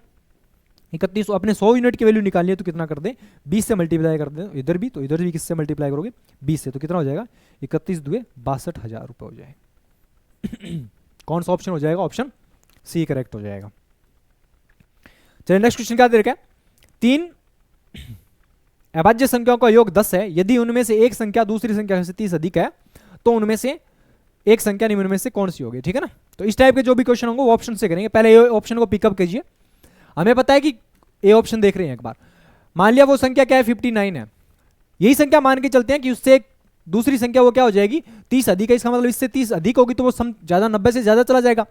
A: 31। अपने 100 यूनिट की वैल्यू निकालनी है तो कितना कर दें, 20 से मल्टीप्लाई कर दें, इधर भी तो इधर भी किससे मल्टीप्लाई करोगे, 20 से, तो कितना हो जाएगा, 31 दुए 62,000 रुपए हो जाएगा। कौन सा ऑप्शन हो जाएगा, ऑप्शन सी करेक्ट हो जाएगा। चलिए नेक्स्ट क्वेश्चन क्या दे रखा है, 3 अभाज्य संख्याओं का योग 10 है, यदि उनमें से एक संख्या दूसरी संख्या से 30 अधिक है तो उनमें से एक संख्या निम्न में से कौन सी होगी। ठीक है ना, तो इस टाइप के जो भी क्वेश्चन होंगे वो ऑप्शन से करेंगे। पहले ए ऑप्शन को पिकअप कीजिए, हमें पता है कि ए ऑप्शन देख रहे हैं एक बार, मान लिया वो संख्या क्या है 59 है, यही संख्या मान के चलते हैं कि उससे एक दूसरी संख्या वो क्या हो जाएगी 30 अधिक है, इसका मतलब इससे 30 अधिक होगी तो वो सम ज्यादा 90 से ज्यादा चला जाएगा,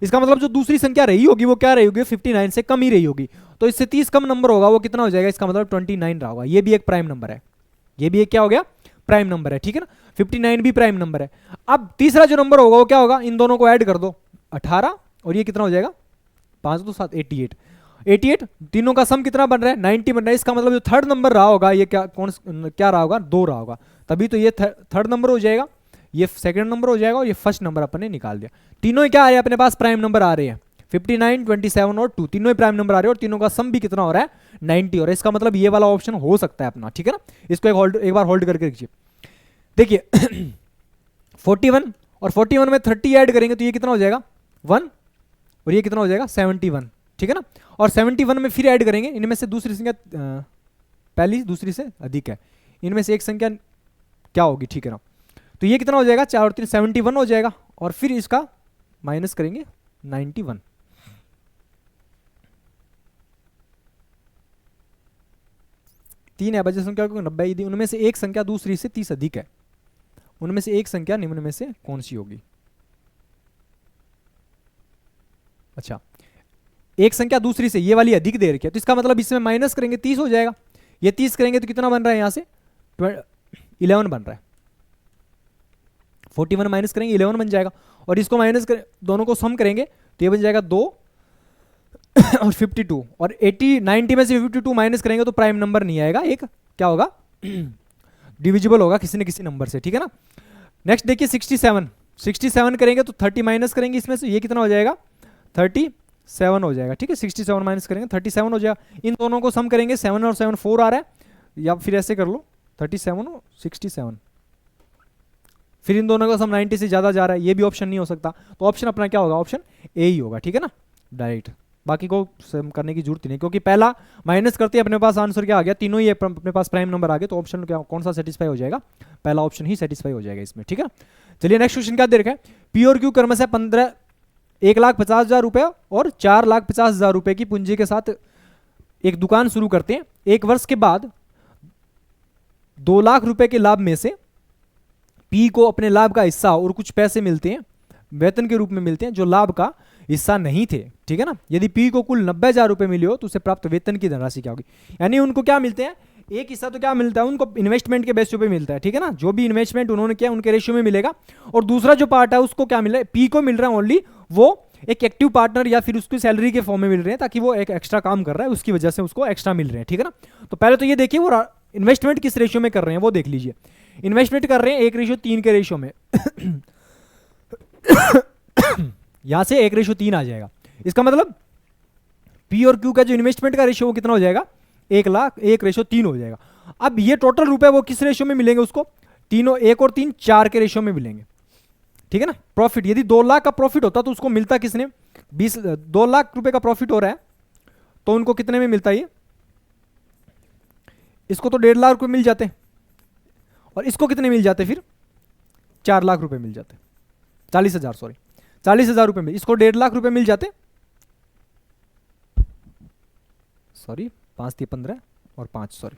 A: इसका मतलब जो दूसरी संख्या रही होगी वो क्या रही होगी 59 से कम ही रही होगी, तो इससे 30 कम नंबर होगा वो कितना हो जाएगा, इसका मतलब 29 रहा होगा। ये भी एक प्राइम नंबर है, ये भी एक क्या हो गया प्राइम नंबर है। ठीक है ना, 59 भी प्राइम नंबर है। अब तीसरा जो नंबर होगा वो क्या होगा, इन दोनों को ऐड कर दो 18, और ये कितना हो जाएगा 5 2 7 88, तीनों का सम कितना बन रहा है 90 बन रहा है। इसका मतलब जो थर्ड नंबर रहा होगा ये क्या रहा होगा 2 रहा होगा, तभी तो ये थर्ड नंबर हो जाएगा, ये सेकंड नंबर हो जाएगा, और ये फर्स्ट नंबर अपन ने निकाल दिया। तीनों ही क्या आ रहे हैं अपने पास प्राइम नंबर आ रहे हैं, 59 27 और 2 तीनों ही प्राइम नंबर आ रहे हैं, और तीनों का सम भी कितना हो रहा है 90, और इसका मतलब ये वाला ऑप्शन हो सकता है अपना। ठीक है ना, इसको एक बार होल्ड करके रखिए। देखिए 41 और 41 में 30 ऐड करेंगे तो ये कितना हो जाएगा 1, और ये कितना हो जाएगा 71। ठीक है ना, और 71 में फिर ऐड करेंगे, इनमें से दूसरी संख्या पहली दूसरी से अधिक है, इनमें से एक संख्या क्या होगी, ठीक है ना। तो ये कितना हो जाएगा, 4 और 3 71 हो जाएगा, और फिर इसका माइनस करेंगे 91। तीन अभाज्य संख्या को 90 दी, उनमें से एक संख्या दूसरी से 30 अधिक है, उनमें से एक संख्या निम्न में से कौन सी होगी। अच्छा, एक संख्या दूसरी से, ये वाली अधिक दे रखी है, तो इसका मतलब इसमें माइनस करेंगे 30 हो जाएगा। ये 30 करेंगे तो कितना बन रहा है, यहां से 11 बन रहा है। 41 माइनस करेंगे 11 बन जाएगा, और इसको माइनस कर, दोनों को सम करेंगे तो ये बन जाएगा 2 और 52, और 80 90 में से 52 माइनस करेंगे तो प्राइम नंबर नहीं आएगा, एक क्या होगा डिविजिबल होगा किसी न किसी नंबर से, ठीक है ना। नेक्स्ट देखिए 67 करेंगे तो 30 माइनस करेंगे इसमें से, ये कितना हो जाएगा 37 हो जाएगा, ठीक है। 67 माइनस करेंगे 37 हो जाएगा। इन दोनों को सम करेंगे, 7 और 7 4 आ रहा है, या फिर ऐसे कर लो 37 और 67, फिर इन दोनों का सम 90 से ज्यादा जा रहा है, ये भी ऑप्शन नहीं हो सकता, तो ऑप्शन अपना क्या होगा, ऑप्शन ए ही होगा, ठीक है ना, डायरेक्ट। बाकी को सम करने की जरूरत नहीं, क्योंकि पहला माइनस करते अपने पास आंसर क्या आ गया, तीनों ही अपने पास प्राइम नंबर आ गए, तो ऑप्शन क्या कौन सा सेटिस्फाई हो जाएगा, पहला ऑप्शन ही सेटिस्फाई हो जाएगा इसमें, ठीक है। चलिए नेक्स्ट क्वेश्चन क्या दे रखा है, पी और क्यू क्रमशः 1,50,000 रुपए और 4,50,000 रुपए की पूंजी के साथ एक दुकान शुरू करते हैं। एक वर्ष के बाद 2 लाख रुपए के लाभ में से पी को अपने लाभ का हिस्सा और कुछ पैसे मिलते हैं, वेतन के रूप में मिलते हैं, जो लाभ का हिस्सा नहीं थे, ठीक है ना। यदि पी को कुल 90,000 रुपए मिले हो तो उसे प्राप्त वेतन की धनराशि क्या होगी। यानी उनको क्या मिलते हैं, एक हिस्सा तो क्या मिलता है उनको, इन्वेस्टमेंट के बेसिस पे मिलता है, ठीक है ना, जो भी इन्वेस्टमेंट उन्होंने किया उनके रेशियो में मिलेगा, और दूसरा जो पार्ट है उसको क्या मिल रहा है, पी को मिल रहा है ओनली वो एक एक्टिव पार्टनर या फिर उसकी सैलरी के फॉर्म में मिल रहे हैं, ताकि वो एक एक्स्ट्रा काम कर रहा है उसकी वजह से उसको एक्स्ट्रा मिल रहे हैं, ठीक है ना। तो पहले तो ये देखिए वो इन्वेस्टमेंट किस रेशियो में कर रहे हैं वो देख लीजिए। इन्वेस्टमेंट कर रहे हैं 1:3 के रेशियो में यहां से 1:3 आ जाएगा, इसका मतलब पी और क्यू का जो इन्वेस्टमेंट का रेशियो वो कितना हो जाएगा, 1,00,000 1:3 हो जाएगा। अब ये टोटल रुपए वो किस रेशियो में मिलेंगे उसको, तीनों 1 और 3 4 के रेशियो में मिलेंगे, ठीक है ना। प्रॉफिट यदि 2 लाख का प्रॉफिट होता तो उसको मिलता किसने, 2 लाख रुपए का प्रॉफिट हो रहा है तो उनको कितने में मिलता है, ये इसको तो 1.5 लाख रुपए मिल जाते, और इसको कितने मिल जाते, फिर 4 लाख रुपए मिल जाते, 40,000 सॉरी 40,000 रुपए में, इसको 1.5 लाख रुपए मिल जाते, सॉरी 5 × 15 और 5 सॉरी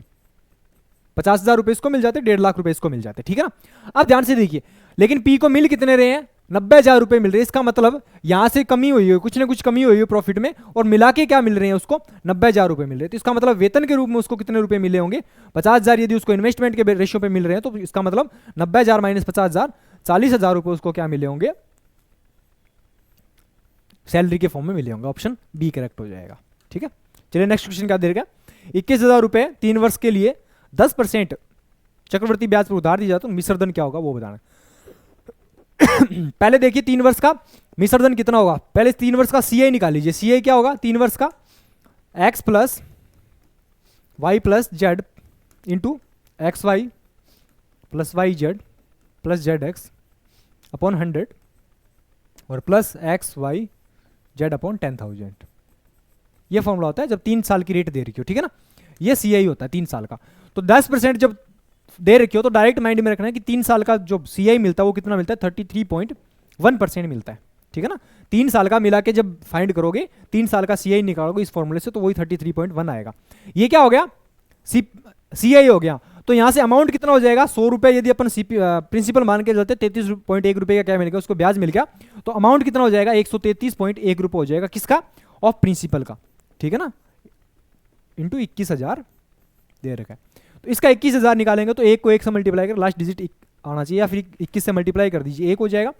A: 50,000 रुपए इसको मिल जाते, 1.5 लाख रुपए इसको मिल जाते, ठीक है ना। अब ध्यान से देखिए, लेकिन पी को मिल कितने रहे हैं, 90,000 रुपए मिल रहे हैं, इसका मतलब यहां से कमी हुई है, कुछ ना कुछ कमी हुई है प्रॉफिट में, और मिला के क्या मिल रहे हैं उसको 90,000 रुपए मिल रहे हैं, तो इसका मतलब वेतन के रूप में उसको कितने रुपए मिले होंगे, 50,000। यदि उसको इन्वेस्टमेंट के रेशियो पे मिल रहे हैं तो इसका मतलब 90,000 माइनस 50,000 40,000 रुपए उसको क्या मिले होंगे, सैलरी के फॉर्म में मिले होंगे, ऑप्शन बी करेक्ट हो जाएगा, ठीक है। चलिए नेक्स्ट क्वेश्चन क्या देगा, 21,000 रुपए 3 वर्ष के लिए 10% चक्रवर्ती ब्याज पर उधार दी जाए तो मिश्रधन क्या होगा वो बताना। पहले देखिए 3 वर्ष का मिश्रधन कितना होगा, पहले 3 वर्ष का सीआई निकाल लीजिए। सीआई क्या होगा, 3 वर्ष का x plus Y plus Z into X Y plus Y Z plus Z X upon 100 और plus X Y Z upon 10,000। ये फॉर्मूला होता है जब 3 साल की रेट दे रखी हो, ठीक है ना। ये सीआई होता है 3 साल का। तो 10% जब दे रखी हो तो डायरेक्ट माइंड में रखना है कि 3 साल का जो सीआई मिलता है वो कितना मिलता है, 33.1% मिलता है, ठीक है ना। 3 साल का मिला के जब फाइंड करोगे 3 साल का सीआई निकालोगे इस फॉर्मूले से तो वही 33.1 आएगा। ये क्या हो गया, सीआई हो गया। तो यहां से अमाउंट कितना हो जाएगा, 100 रुपए यदि अपन प्रिंसिपल मान के चलते 33.1 रुपए का क्या मिल गया, उसको ब्याज मिल गया, तो अमाउंट कितना हो जाएगा 133.1 रुपए हो जाएगा, किसका, ऑफ प्रिंसिपल का, ठीक है ना, इंटू 21,000 दे रखा है। तो इसका 21,000 निकालेंगे तो 1 को 1 से मल्टीप्लाई कर लास्ट डिजिट आना चाहिए, या फिर 21 से मल्टीप्लाई कर दीजिए, 1 हो जाएगा,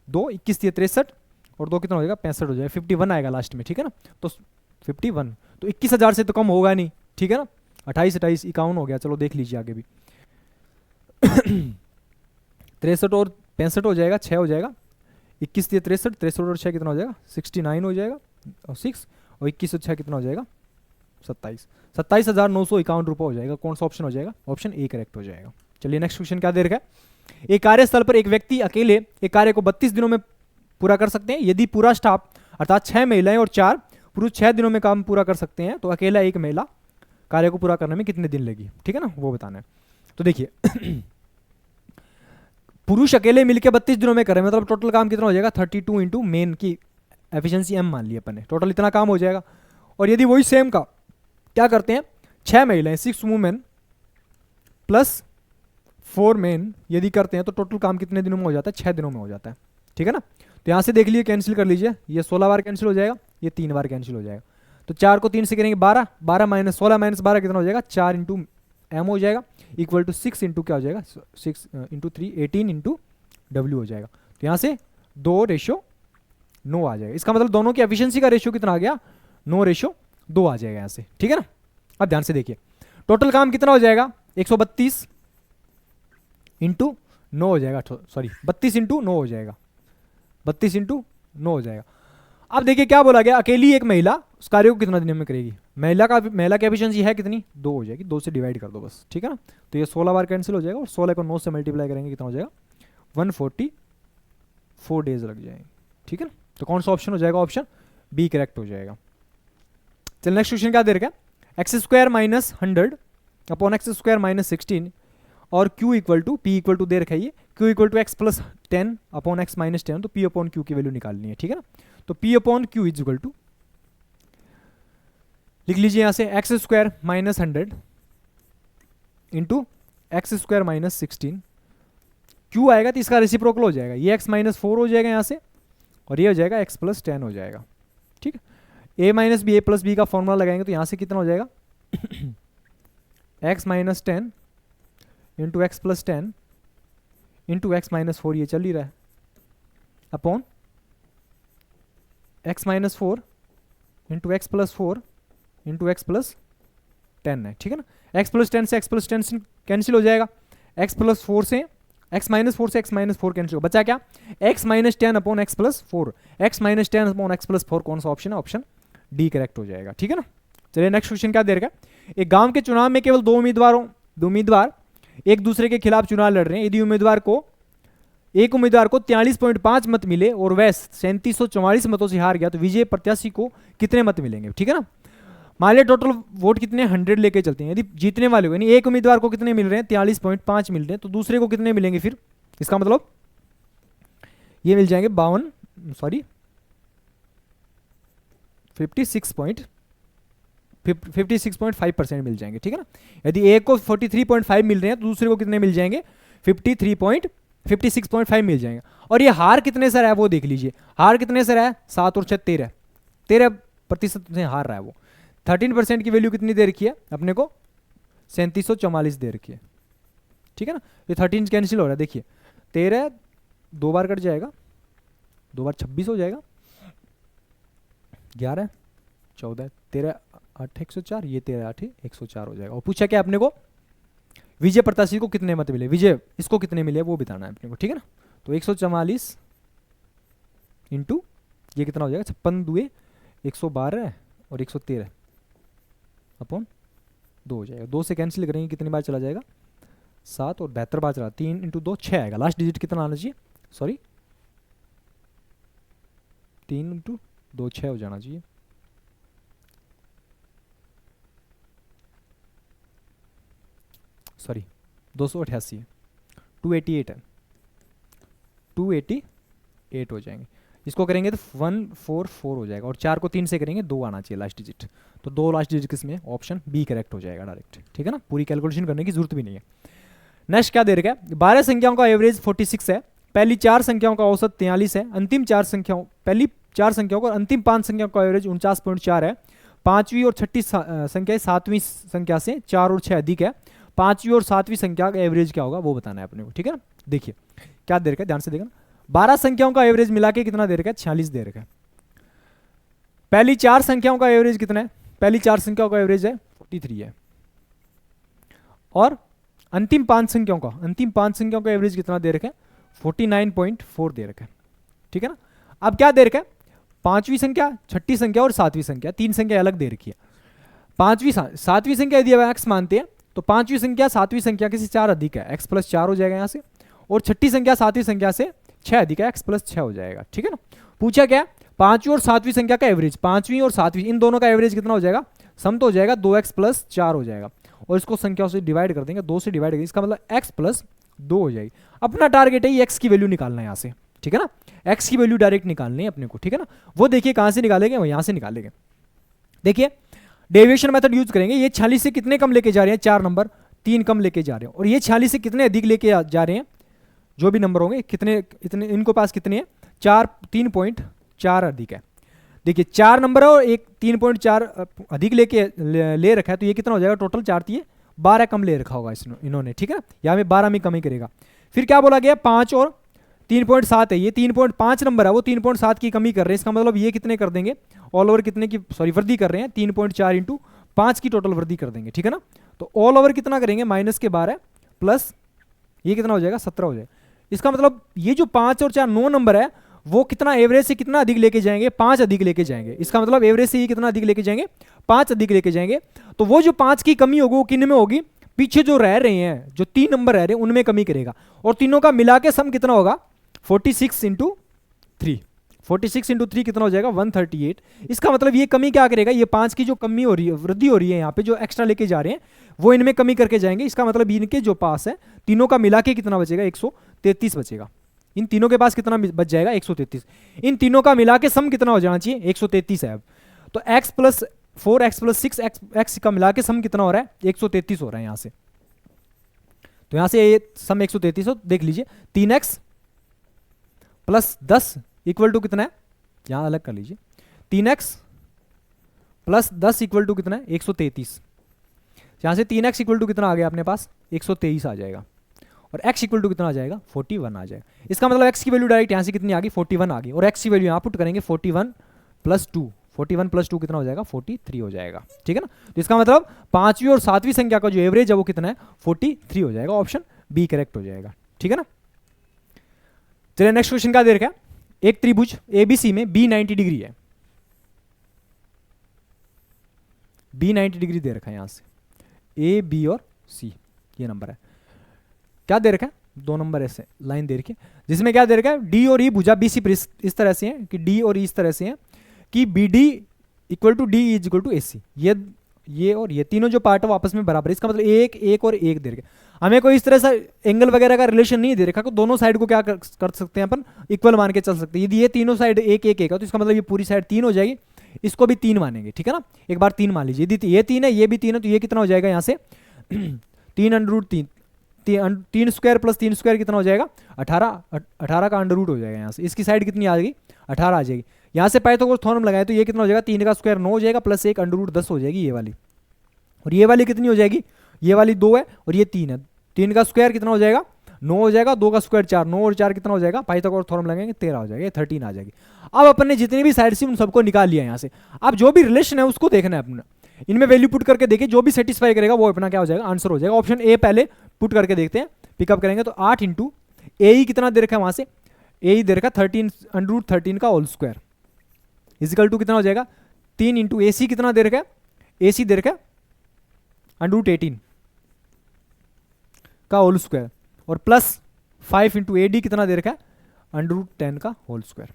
A: 2 21 से 63 और 2 कितना हो जाएगा 65 हो जाएगा, 51 आएगा लास्ट में, ठीक है ना। तो 51 तो 21,000 से तो कम होगा नहीं, ठीक है ना। 28 28 51 हो गया, चलो देख लीजिए आगे भी 63 और 65 हो जाएगा, 6 हो जाएगा, 21 से 63 63 और 6 कितना हो जाएगा 69 हो जाएगा, और 6 और 21 और 6 कितना हो जाएगा 27,951 रुपये हो जाएगा। कौन सा ऑप्शन हो जाएगा, ऑप्शन ए करेक्ट हो जाएगा। चलिए नेक्स्ट क्वेश्चन क्या दे रखा है, एक कार्यस्थल पर एक व्यक्ति अकेले एक कार्य को 32 दिनों में पूरा कर सकते हैं। यदि पूरा स्टाफ अर्थात 6 महिलाएं और 4 पुरुष 6 दिनों में काम पूरा कर सकते हैं तो अकेला एक महिला कार्य को पूरा करने में कितने दिन लगी, ठीक है ना, वो बताना है। तो देखिए पुरुष अकेले मिलकर 32 दिनों में करे, मतलब टोटल काम कितना हो जाएगा 32 इंटू मेन की एफिशिएंसी m मान ली अपन ने, टोटल इतना काम हो जाएगा। और यदि वही सेम का क्या करते हैं, 6 महिलाएं 6 वुमेन प्लस 4 मेन यदि करते हैं तो टोटल काम कितने दिनों में हो जाता है, 6 दिनों में हो जाता है। ठीक है ना, तो यहाँ से देख लीजिए कैंसिल कर लीजिए, ये 16 बार कैंसिल हो जाएगा, ये 3 बार कैंसिल हो जाएगा। तो 4 को 3 से करेंगे 12, 12 माइनस 16 माइनस 12 कितना हो जाएगा, 4 इंटू एम हो जाएगा, इक्वल टू 6 इंटू क्या हो जाएगा, 6 इंटू 3 18 इंटू डब्ल्यू हो जाएगा। तो यहाँ से 2:9 आ जाएगा। इसका मतलब दोनों की एफिशिएंसी का रेशियो कितना आ गया, 9:2 आ जाएगा यहाँ से। ठीक है ना, अब ध्यान से देखिए टोटल काम कितना हो जाएगा, 132 इंटू 9 हो जाएगा, सॉरी 32 इंटू 9 हो जाएगा, 32 इंटू 9 हो जाएगा। अब देखिए क्या बोला गया, अकेली एक महिला उस कार्य को कितना दिन में करेगी, महिला की एफिशिएंसी है कितनी, 2 हो जाएगी, 2 से डिवाइड कर दो बस। ठीक है ना, तो ये 16 बार कैंसिल हो जाएगा और 16 को 9 से मल्टीप्लाई करेंगे कितना हो जाएगा, 144 डेज लग जाएंगे। ठीक है ना, तो कौन सा ऑप्शन हो जाएगा, ऑप्शन बी करेक्ट हो जाएगा। चल नेक्स्ट क्वेश्चन क्या दे रखा है, x square minus 100 upon x square minus 16 और q equal to p equal to दे रखा है ये, q equal to x plus 10 upon x minus 10, तो p अपॉन q की वैल्यू निकालनी है। ठीक है ना, तो p upon q is equal to लिख लीजिए यहाँ से x square minus 100 into x square minus 16, q आएगा तो इसका रेसिप्रोकल हो जाएगा, ये x माइनस 4 हो जाएगा यहाँ से और ये हो जाएगा x प्लस 10 हो जाएगा। ठीक है, a minus B A plus B का फॉर्मूला लगाएंगे तो यहाँ से कितना हो जाएगा x minus 10 into X plus 10 into X minus 4, ये चल ही रहा है, upon x minus 4 into X plus 4 into X plus 10 है। ठीक है ना, एक्स प्लस 10 से एक्स प्लस 10 कैंसिल हो जाएगा, एक्स प्लस 4 से एक्स माइनस 4 से एक्स माइनस 4 कैंसिल हो, बचा क्या, x minus 10 upon x plus 4, x minus 10 upon x plus 4 कौन सा ऑप्शन है, ऑप्शन डी करेक्ट हो जाएगा। ठीक है ना, चलिए नेक्स्ट क्वेश्चन क्या दे रखा है, एक गांव के चुनाव में केवल 2 उम्मीदवार एक दूसरे के खिलाफ चुनाव लड़ रहे हैं, यदि एक उम्मीदवार को 43.5 मत मिले और वह 3744 मतों से हार गया तो विजय प्रत्याशी को कितने मत मिलेंगे। ठीक है ना, मान लिया टोटल वोट कितने 100 लेके चलते हैं, यदि जीतने वाले को यानी एक उम्मीदवार को कितने मिल रहे हैं 43.5 मिल रहे हैं, तो दूसरे को कितने मिलेंगे, फिर इसका मतलब ये मिल जाएंगे 56.5% मिल जाएंगे। ठीक है ना, यदि एक को 43.5 मिल रहे हैं तो दूसरे को कितने मिल जाएंगे 56.5 मिल जाएंगे। और ये हार कितने से रहा है वो देख लीजिए, हार कितने से रहा है 7 और 6 13% से हार रहा है वो। 13% की वैल्यू कितनी दे रखी है अपने को 3744 दे रखी है। ठीक है ना, ये 13 कैंसिल हो रहा है, देखिए 13 2 बार कट जाएगा, 2 बार 26 हो जाएगा, 11 14 13 8 104, ये 13 8 104 हो जाएगा। और पूछा क्या अपने को विजय प्रत्याशी को कितने मत मिले, विजय इसको कितने मिले वो बताना है अपने को। ठीक है ना, तो 144 इंटू ये कितना हो जाएगा 56 दुए 112 और 113 अपॉन 2 हो जाएगा, 2 से कैंसिल करेंगे कितनी बार चला जाएगा 7 और 72 बार चला, 3 इंटू 2 6 आएगा, लास्ट डिजिट कितना आना चाहिए, सॉरी 3 इंटू 2 6 हो जाना चाहिए। सॉरी 288 है, 288 है, 288 हो जाएंगे, इसको करेंगे तो 144 हो जाएगा और 4 को 3 से करेंगे 2 आना चाहिए लास्ट डिजिट, तो 2 लास्ट डिजिट किसमें, ऑप्शन बी करेक्ट हो जाएगा डायरेक्ट। ठीक है ना, पूरी कैलकुलेशन करने की जरूरत भी नहीं है। नेक्स्ट क्या दे रखा है, 12 संख्याओं का एवरेज 46 है, पहली 4 संख्याओं का औसत 43 है, पहली 4 संख्याओं का अंतिम 5 संख्याओं का एवरेज 49.4 है, पांचवी और छठी संख्या 7वीं संख्या से 4 और 6 अधिक है, पांचवी और 7वीं संख्या का एवरेज क्या होगा वो बताना है अपने को। ठीक है ना, देखिए क्या दे रखा है, ध्यान से देखना, 12 संख्याओं का एवरेज मिला के कितना दे रखा है 46 दे रखा है, पहली 4 संख्याओं का एवरेज कितना है, पहली 4 संख्याओं का एवरेज है 43 है, और अंतिम 5 संख्याओं का एवरेज कितना दे रखा है 49.4 दे रखा है। ठीक है ना, अब क्या दे रखा है, 5वीं संख्या, छठी संख्या और 7वीं संख्या, 3 संख्या अलग दे रखी है। 7वीं संख्या यदि एक्स मानते हैं तो 5वीं संख्या 7वीं संख्या के से 4 अधिक है, एक्स प्लस 4 हो जाएगा यहाँ से, और छठी संख्या 7वीं संख्या से 6 अधिक है, एक्स प्लस 6 हो जाएगा। ठीक है ना, पूछा क्या 5वीं और 7वीं संख्या का एवरेज, 5वीं और 7वीं इन दोनों का एवरेज कितना हो जाएगा, सम तो हो जाएगा 2x प्लस 4 हो जाएगा, और इसको संख्याओं से डिवाइड कर देंगे, 2 से डिवाइड करेंगे, इसका मतलब x प्लस 2 हो जाएगी। अपना टारगेट है ये x की वैल्यू निकालना है यहाँ से, ठीक है ना, x की वैल्यू डायरेक्ट निकालनी है अपने को, ठीक है ना। वो देखिए कहाँ से निकालेंगे, वो यहाँ से निकालेंगे। देखिए डेविएशन मेथड यूज करेंगे। ये 46 से कितने कम लेके जा रहे हैं, 4 नंबर 3 कम लेके जा रहे हैं, और ये 46 से कितने अधिक लेके जा रहे हैं, जो भी नंबर होंगे कितने इतने, इनको पास कितने हैं, 3.4 अधिक है। देखिए 4 नंबर है और एक 3.4 अधिक लेके ले रखा है, तो ये कितना हो जाएगा टोटल, 4 दिए 12 कम ले रखा होगा इन्होंने, ठीक है ना, यहाँ में 12 में कम ही करेगा। फिर क्या बोला गया, 5 और 3.7 है, ये 3.5 नंबर है, वो 3.7 की कमी कर रहे हैं, इसका मतलब ये कितने कर देंगे, ऑल ओवर कितने की, सॉरी वृद्धि कर रहे हैं, 3.4 इंटू 5 की टोटल वृद्धि कर देंगे, ठीक है ना। तो ऑल ओवर कितना करेंगे, माइनस के 12 प्लस ये कितना हो जाएगा, 17 हो जाएगा। इसका मतलब ये जो 5 और 4 9 नंबर है, वो कितना एवरेज से कितना अधिक लेके जाएंगे, 5 अधिक लेके जाएंगे। इसका मतलब एवरेज से ये कितना अधिक लेके जाएंगे, 5 अधिक लेके जाएंगे। तो वो जो 5 की कमी होगी वो किन में होगी, पीछे जो रह रहे हैं, जो 3 नंबर रह रहे हैं उनमें कमी करेगा, और तीनों का मिला के सम कितना होगा, 46 इंटू 3, 46 इंटू 3 कितना हो जाएगा, 138। इसका मतलब ये कमी क्या करेगा, ये 5 की जो कमी हो रही है, वृद्धि हो रही है यहाँ पे, जो एक्स्ट्रा लेके जा रहे हैं वो इनमें कमी करके जाएंगे। इसका मतलब इनके जो पास है तीनों का मिला के कितना बचेगा, 133 बचेगा। इन तीनों के पास कितना बच जाएगा, 133। इन तीनों का मिला के सम कितना हो जाना चाहिए, 133 है अब। तो x plus 4 x plus 6 x का मिला के सम कितना हो रहा है, 133 हो रहा है यहाँ से। तो यहाँ से ये सम 133 हो, देख लीजिए 3x प्लस 10 इक्वल टू कितना है, यहाँ अलग कर लीजिए, 3x प्लस 10 इक्वल टू कितना है, 133। यहाँ से 3x इक्वल टू कितना आ गया अपने पास, 123 आ जाएगा, और x इक्वल टू कितना आ जाएगा, 41 आ जाएगा। इसका मतलब x की वैल्यू डायरेक्ट यहाँ से कितनी आ गई, 41 आ गई, और x की वैल्यू यहाँ पुट करेंगे 41 प्लस 2, 41 प्लस 2 कितना हो जाएगा, 43 हो जाएगा, ठीक है ना। तो इसका मतलब 5वीं और 7वीं संख्या का जो एवरेज है वो कितना है, 43 हो जाएगा, ऑप्शन बी करेक्ट हो जाएगा, ठीक है ना। चलिए नेक्स्ट क्वेश्चन क्या दे रखा है, एक त्रिभुज एबीसी में बी 90 डिग्री है, बी 90 डिग्री दे रखा है, यहाँ से ए बी और सी ये नंबर है, क्या दे रखा है, 2 नंबर ऐसे लाइन दे रखी है, जिसमें क्या दे रखा है, डी और ई भुजा बीसी पर इस तरह से है कि डी और ई इस तरह से है कि b d equal to d is equal to a c, ये और ये तीनों जो पार्ट है वो आपस में बराबर है। इसका मतलब एक और एक दे रखा, हमें कोई इस तरह से एंगल वगैरह का रिलेशन नहीं दे रखा, तो दोनों साइड को क्या कर सकते हैं अपन, इक्वल मान के चल सकते हैं। यदि ये तीनों साइड एक एक है तो इसका मतलब ये पूरी साइड 3 हो जाएगी, इसको भी 3 मानेंगे, ठीक है ना। एक बार 3 मान लीजिए, यदि ये 3 है ये भी 3 है, तो ये कितना हो जाएगा यहाँ से 3 स्क्वायर प्लस 3 स्क्वायर कितना हो जाएगा, 18 का अंडर रूट हो जाएगा। यहाँ से इसकी साइड कितनी आ जाएगी, 18 आ जाएगी। यहाँ से पाइथागोरस थ्योरम लगाए तो ये कितना हो जाएगा, 3 का स्क्वायर 9 हो जाएगा, प्लस 1 अंडर रूट 10 हो जाएगी ये वाली, और ये वाली कितनी हो जाएगी, ये वाली 2 है और ये 3 है, 3 का स्क्वायर कितना हो जाएगा, 9 हो जाएगा, 2 का स्क्वायर 4, 9 और 4 कितना हो जाएगा, पाइथागोरस थ्योरम लगाएंगे 13 हो जाएगा, 13 आ जाएगी। अब अपन ने जितनी भी साइड से उन सबको निकाल लिया यहाँ से, अब जो भी रिलेशन है उसको देखना है अपना, इनमें वैल्यू पुट करके देखिए, जो भी सेटिस्फाई करेगा वो अपना क्या हो जाएगा, आंसर हो जाएगा। ऑप्शन ए पहले पुट करके देखते हैं, पिकअप करेंगे तो 8 इंटू ए कितना दे रखा है, वहां से ए दे रखा 13 अंडर रूट 13 का होल स्क्वायर इजिकल टू कितना हो जाएगा, 3 इंटू ए सी कितना दे रखा है, ए सी दे रखा है अंडर रूट 18 का होल स्क्वायर, और प्लस 5 इंटू ए डी कितना दे रखा है, अंडर रूट 10 का होल स्क्वायर,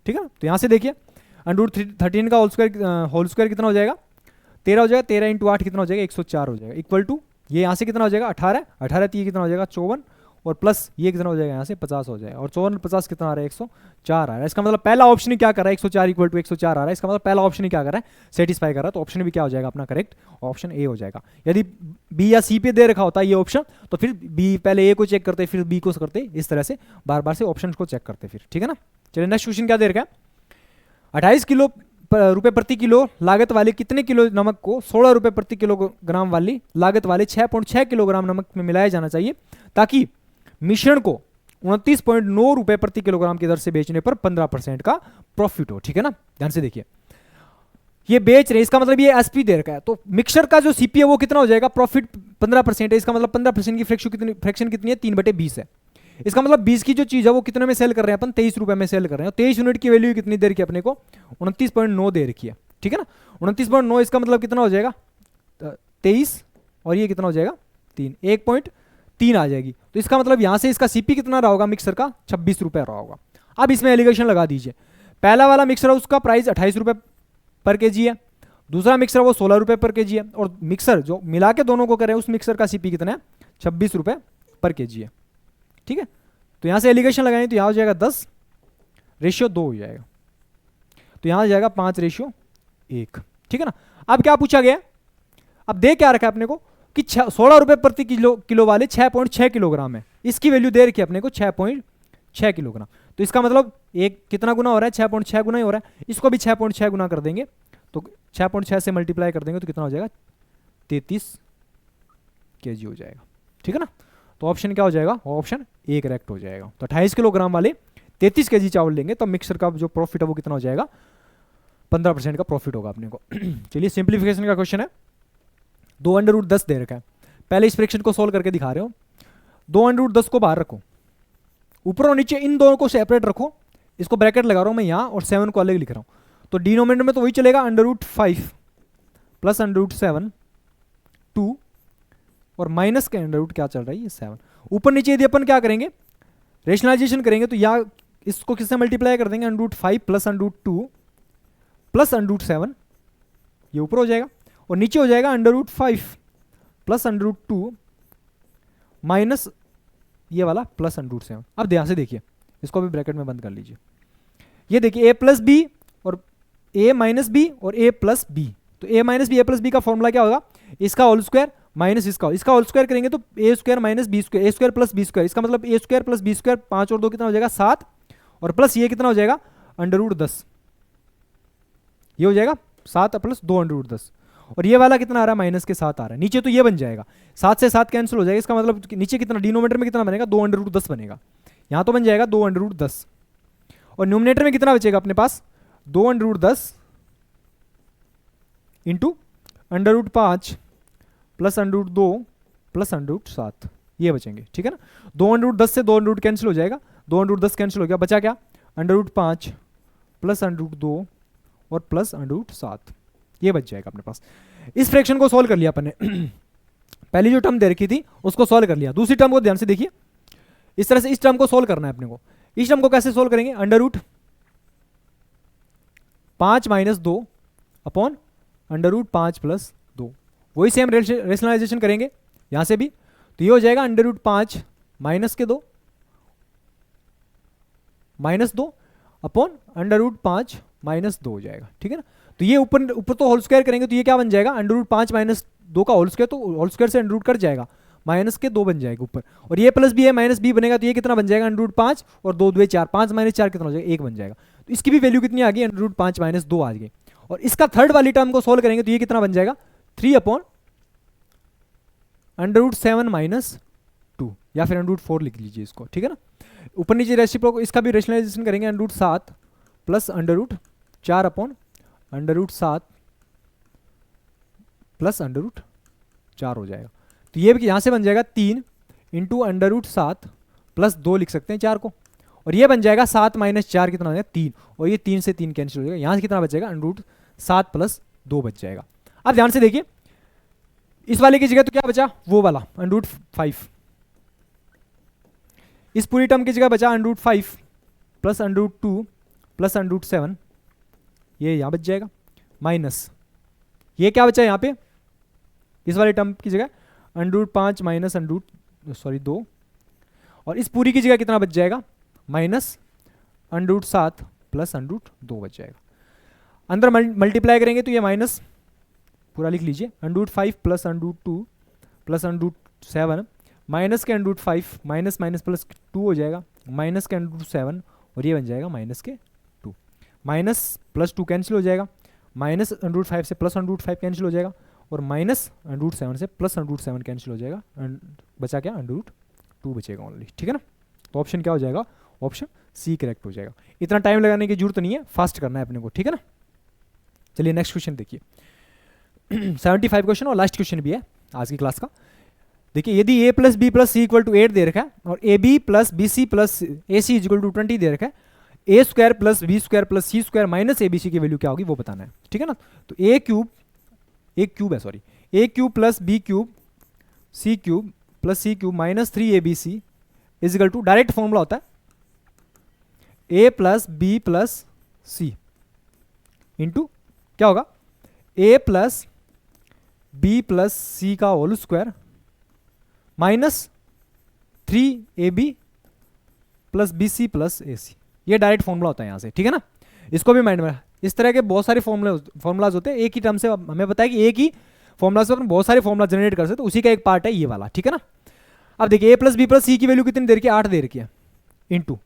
A: ठीक है ना। तो यहाँ से देखिए अंडर रूट 13 का होल स्क्वायर कितना हो जाएगा, 13 हो जाएगा, 13 इंटू 8 कितना हो जाएगा, 104 हो जाएगा, इक्वल टू ये यहाँ से कितना हो जाएगा 18 तो ये कितना हो जाएगा 54, और प्लस ये कितना हो जाएगा यहाँ से 50 हो जाएगा, और 54 50 कितना आ रहा है, 104 आ रहा है। इसका मतलब पहला ऑप्शन ही क्या कर रहा है, 104 इक्वल टू 104 आ रहा है, इसका मतलब पहला ऑप्शन ही क्या कर रहा है, सेटिस्फाई कर रहा है। तो ऑप्शन भी क्या हो जाएगा अपना करेक्ट, ऑप्शन ए हो जाएगा। यदि बी या सी पे दे रखा होता है ये ऑप्शन, तो फिर बी पहले ए को चेक करते फिर बी को करते, इस तरह से बार बार से ऑप्शन को चेक करते फिर, ठीक है ना। चलिए नेक्स्ट क्वेश्चन क्या दे रखा है, 28 रुपए प्रति किलो लागत वाले कितने किलो नमक को 16 रुपए प्रति किलोग्राम वाली लागत वाले 6.6 किलोग्राम नमक में मिलाया जाना चाहिए, ताकि मिश्रण को 29.9 रुपए प्रति किलोग्राम की दर से बेचने पर 15% का प्रॉफिट हो, ठीक है ना। ध्यान से देखिए, ये बेच रहे, इसका मतलब ये एसपी दे रखा है, तो मिक्सर का जो सीपी है वो कितना हो जाएगा, प्रॉफिट 15% है, इसका मतलब 15% की फ्रैक्शन कितनी है, 3/20 है। इसका मतलब 20 की जो चीज है वो कितने में सेल कर रहे हैं अपन, 23 रुपए में सेल कर रहे हैं, 23 यूनिट की वैल्यू कितनी दे रखी है अपने को, 29.9 दे रखी है, ठीक है ना। 29.9 इसका मतलब कितना हो जाएगा 23, और ये कितना हो जाएगा 3, 1.3 आ जाएगी। तो इसका मतलब यहां से इसका सीपी कितना रहा होगा मिक्सर का, 26 रुपए रहा होगा। अब इसमें एलिगेशन लगा दीजिए, पहला वाला मिक्सर है उसका प्राइस 28 रुपए पर केजी है, दूसरा मिक्सर वो 16 रुपये पर केजी है, और मिक्सर जो मिला के दोनों को करें उस मिक्सर का सीपी कितना है, 26 रुपये पर केजी है। ठीक है, तो यहाँ से एलिगेशन लगाएं तो यहाँ हो जाएगा 10:2 हो जाएगा, तो यहाँ हो जाएगा 5:1। ठीक है ना। अब क्या पूछा गया, अब दे क्या रखा है अपने को कि 16 रुपये प्रति किलो वाले 6.6 किलोग्राम है, इसकी वैल्यू दे रखी है अपने को 6.6 किलोग्राम। तो इसका मतलब एक कितना गुना हो रहा है, 6.6 गुना ही हो रहा है, इसको भी 6.6 गुना कर देंगे, तो 6.6 से मल्टीप्लाई कर देंगे तो कितना हो जाएगा, 33 केजी हो जाएगा। ठीक है ना। तो ऑप्शन क्या हो जाएगा, ऑप्शन ए करेक्ट हो जाएगा। तो 28 किलोग्राम वाले 33 केजी चावल लेंगे तो मिक्सर का जो प्रॉफिट है वो कितना हो जाएगा, 15% का प्रॉफिट होगा अपने को। चलिए सिंप्लीफिकेशन का क्वेश्चन है, 2√10 दे रखा है, पहले इस फ्रैक्शन को सोल्व करके दिखा रहे हो। 2√10 को बाहर रखो, ऊपर और नीचे इन दोनों को सेपरेट रखो, इसको ब्रैकेट लगा रहा हूं मैं यहाँ और 7 को अलग लिख रहा हूं, तो डिनोमिनेटर में तो वही चलेगा √5 प्लस √7 2 और माइनस के अंडर रूट क्या चल रहा है, ये 7। ऊपर नीचे यदि अपन क्या करेंगे, रेशनलाइजेशन करेंगे तो यहाँ इसको किससे मल्टीप्लाई कर देंगे, √5 प्लस √2 प्लस √7, ये ऊपर हो जाएगा, और नीचे हो जाएगा √5 प्लस √2 माइनस ये वाला प्लस √7। अब ध्यान से देखिए, इसको भी ब्रैकेट में बंद कर लीजिए। ये देखिए a प्लस बी और a माइनस बी और a प्लस बी, तो a minus B a plus B का फॉर्मूला क्या होगा, इसका होल स्क्वायर माइनस इसका होल स्क्वायर करेंगे तो a square minus B square, a square plus B square, इसका मतलब a square plus B square, 5 और 2 कितना हो जाएगा 7, और प्लस ये कितना हो जाएगा √10, ये हो जाएगा 7 प्लस 2 √10, और ये वाला कितना आ रहा है, माइनस के 7 आ रहा है। नीचे तो ये बन जाएगा, 7 से 7 कैंसिल हो जाएगा, इसका मतलब नीचे कितना, डिनोमिनेटर में कितना बनेगा, 2 √10 बनेगा, यहाँ तो बन जाएगा 2 √10, और न्यूमिनेटर में कितना बचेगा अपने पास, 2 √10 इंटू √5 प्लस √2 प्लस √7, ये बचेंगे। ठीक है ना। 2 √10 से 2 √ कैंसिल हो जाएगा, 2 √10 कैंसिल हो गया, बचा क्या, √5 प्लस √2 और प्लस √7, ये बच जाएगा अपने पास। इस फ्रैक्शन को सॉल्व कर लिया अपन ने। पहली जो टर्म दे रखी थी उसको सॉल्व कर लिया, दूसरी टर्म को ध्यान से देखिए, इस तरह से इस टर्म को सॉल्व करना है अपने को। इस टर्म को कैसे सॉल्व करेंगे, √5 माइनस 2 अपॉन √5 प्लस 2, वही सेम रेशनलाइजेशन करेंगे यहां से भी, तो ये हो जाएगा √5 माइनस के 2 माइनस 2 अपॉन √5 माइनस 2 हो जाएगा। ठीक है ना। तो ये ऊपर तो होल स्क्वायर करेंगे तो ये क्या बन जाएगा, √5 माइनस 2 का होल स्क्वायर, तो होल स्क्वायर से √ कट जाएगा, माइनस के 2 बन जाएगा ऊपर, और ये प्लस बी है माइनस बी बनेगा, तो ये कितना बन जाएगा √5 और 2 2 4, 5 माइनस 4 कितना हो जाएगा, 1 बन जाएगा। तो इसकी भी वैल्यू कितनी आ गई, √5 माइनस 2 आ गई। और इसका थर्ड वाली टर्म को सोल्व करेंगे तो ये कितना बन जाएगा, 3 अपॉन √7 माइनस 2, या फिर √4 लिख लीजिए इसको। ठीक है ना। ऊपर नीचे रेसिप्रोकल, इसका भी रेशनलाइजेशन करेंगे, √7 प्लस √4 अपॉन √7 प्लस √4 हो जाएगा। तो ये भी यहाँ से बन जाएगा 3 इंटू √7 प्लस 2 लिख सकते हैं 4 को, और ये बन जाएगा 7 माइनस 4 कितना हो जाएगा 3, और ये 3 से 3 कैंसिल हो जाएगा, यहाँ से कितना बचेगा √7 प्लस 2 बच जाएगा। अब ध्यान से देखिए, इस वाले की जगह तो क्या बचा, वो वाला √5, इस पूरी टर्म की जगह बचा √5 प्लस √2 प्लस √7, ये यहाँ बच जाएगा, माइनस ये क्या बचा यहाँ पे, इस वाले टर्म की जगह √5 माइनस 2, और इस पूरी की जगह कितना बच जाएगा, माइनस √7 प्लस √2 बच जाएगा। अंदर मल्टीप्लाई करेंगे तो ये माइनस पूरा लिख लीजिए, √5 प्लस √2 प्लस √7, माइनस के √5 माइनस माइनस प्लस 2 हो जाएगा, माइनस के √7, और ये बन जाएगा माइनस के 2, माइनस प्लस 2 कैंसिल हो जाएगा, माइनस √5 से प्लस √5 कैंसिल हो जाएगा, और माइनस √7 से प्लस √7 कैंसिल हो जाएगा, बचा क्या √2 बचेगा ओनली। ठीक है ना। तो ऑप्शन क्या हो जाएगा, ऑप्शन सी करेक्ट हो जाएगा। इतना टाइम लगाने की जरूरत नहीं है, फास्ट करना है अपने को। ठीक है ना। चलिए नेक्स्ट क्वेश्चन देखिए, 75 क्वेश्चन और लास्ट क्वेश्चन भी है आज की क्लास का। देखिए, यदि a plus b plus c equal to 8 दे रखा है, और a b plus b c plus a c equal to 20 दे रखा है, a square plus B square plus c square minus a b c की वैल्यू क्या होगी वो बताना है। ठीक है ना। तो a cube plus b cube c cube plus c cube minus 3abc is equal to, direct formula होता है a plus b plus c into क्या होगा, a plus b plus c का whole square minus 3ab plus b c plus a c, ये direct formula होता है यहाँ से, ठीक है ना। इसको भी माइंड में, इस तरह के बहुत सारे फॉर्मूलाज होते हैं, एक ही टर्म से हमें पता है कि एक ही फॉर्मूला से अपन बहुत सारे फॉर्मूला जनरेट कर सकते हैं, उसी का एक पार्ट है ये वाला, ठीक है ना। अब देखिए ए प्लस बी प्लस सी की वैल्यू कितनी दे रखी है, 8 दे रखी है, इंटू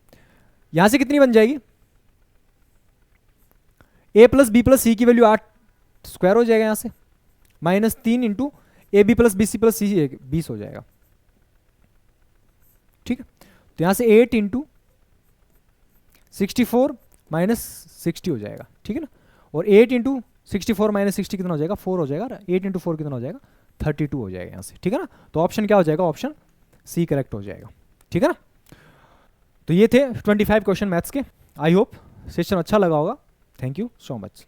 A: यहाँ से कितनी बन जाएगी, a plus b plus c की वैल्यू 8 स्क्वायर हो जाएगा यहाँ से, minus 3 into a b plus b c plus c 20 हो जाएगा, ठीक है। तो यहाँ से 8 इंटू 64 माइनस 60 हो जाएगा, ठीक है ना। और 8 इंटू 64 माइनस 60 कितना हो जाएगा, 4 हो जाएगा। 8 इंटू 4 कितना हो जाएगा, 32 हो जाएगा यहाँ से, ठीक है ना। तो ऑप्शन क्या हो जाएगा, ऑप्शन सी करेक्ट हो जाएगा, ठीक है ना। तो ये थे 25 क्वेश्चन मैथ्स के। आई होप सेशन अच्छा लगा होगा। Thank you so much.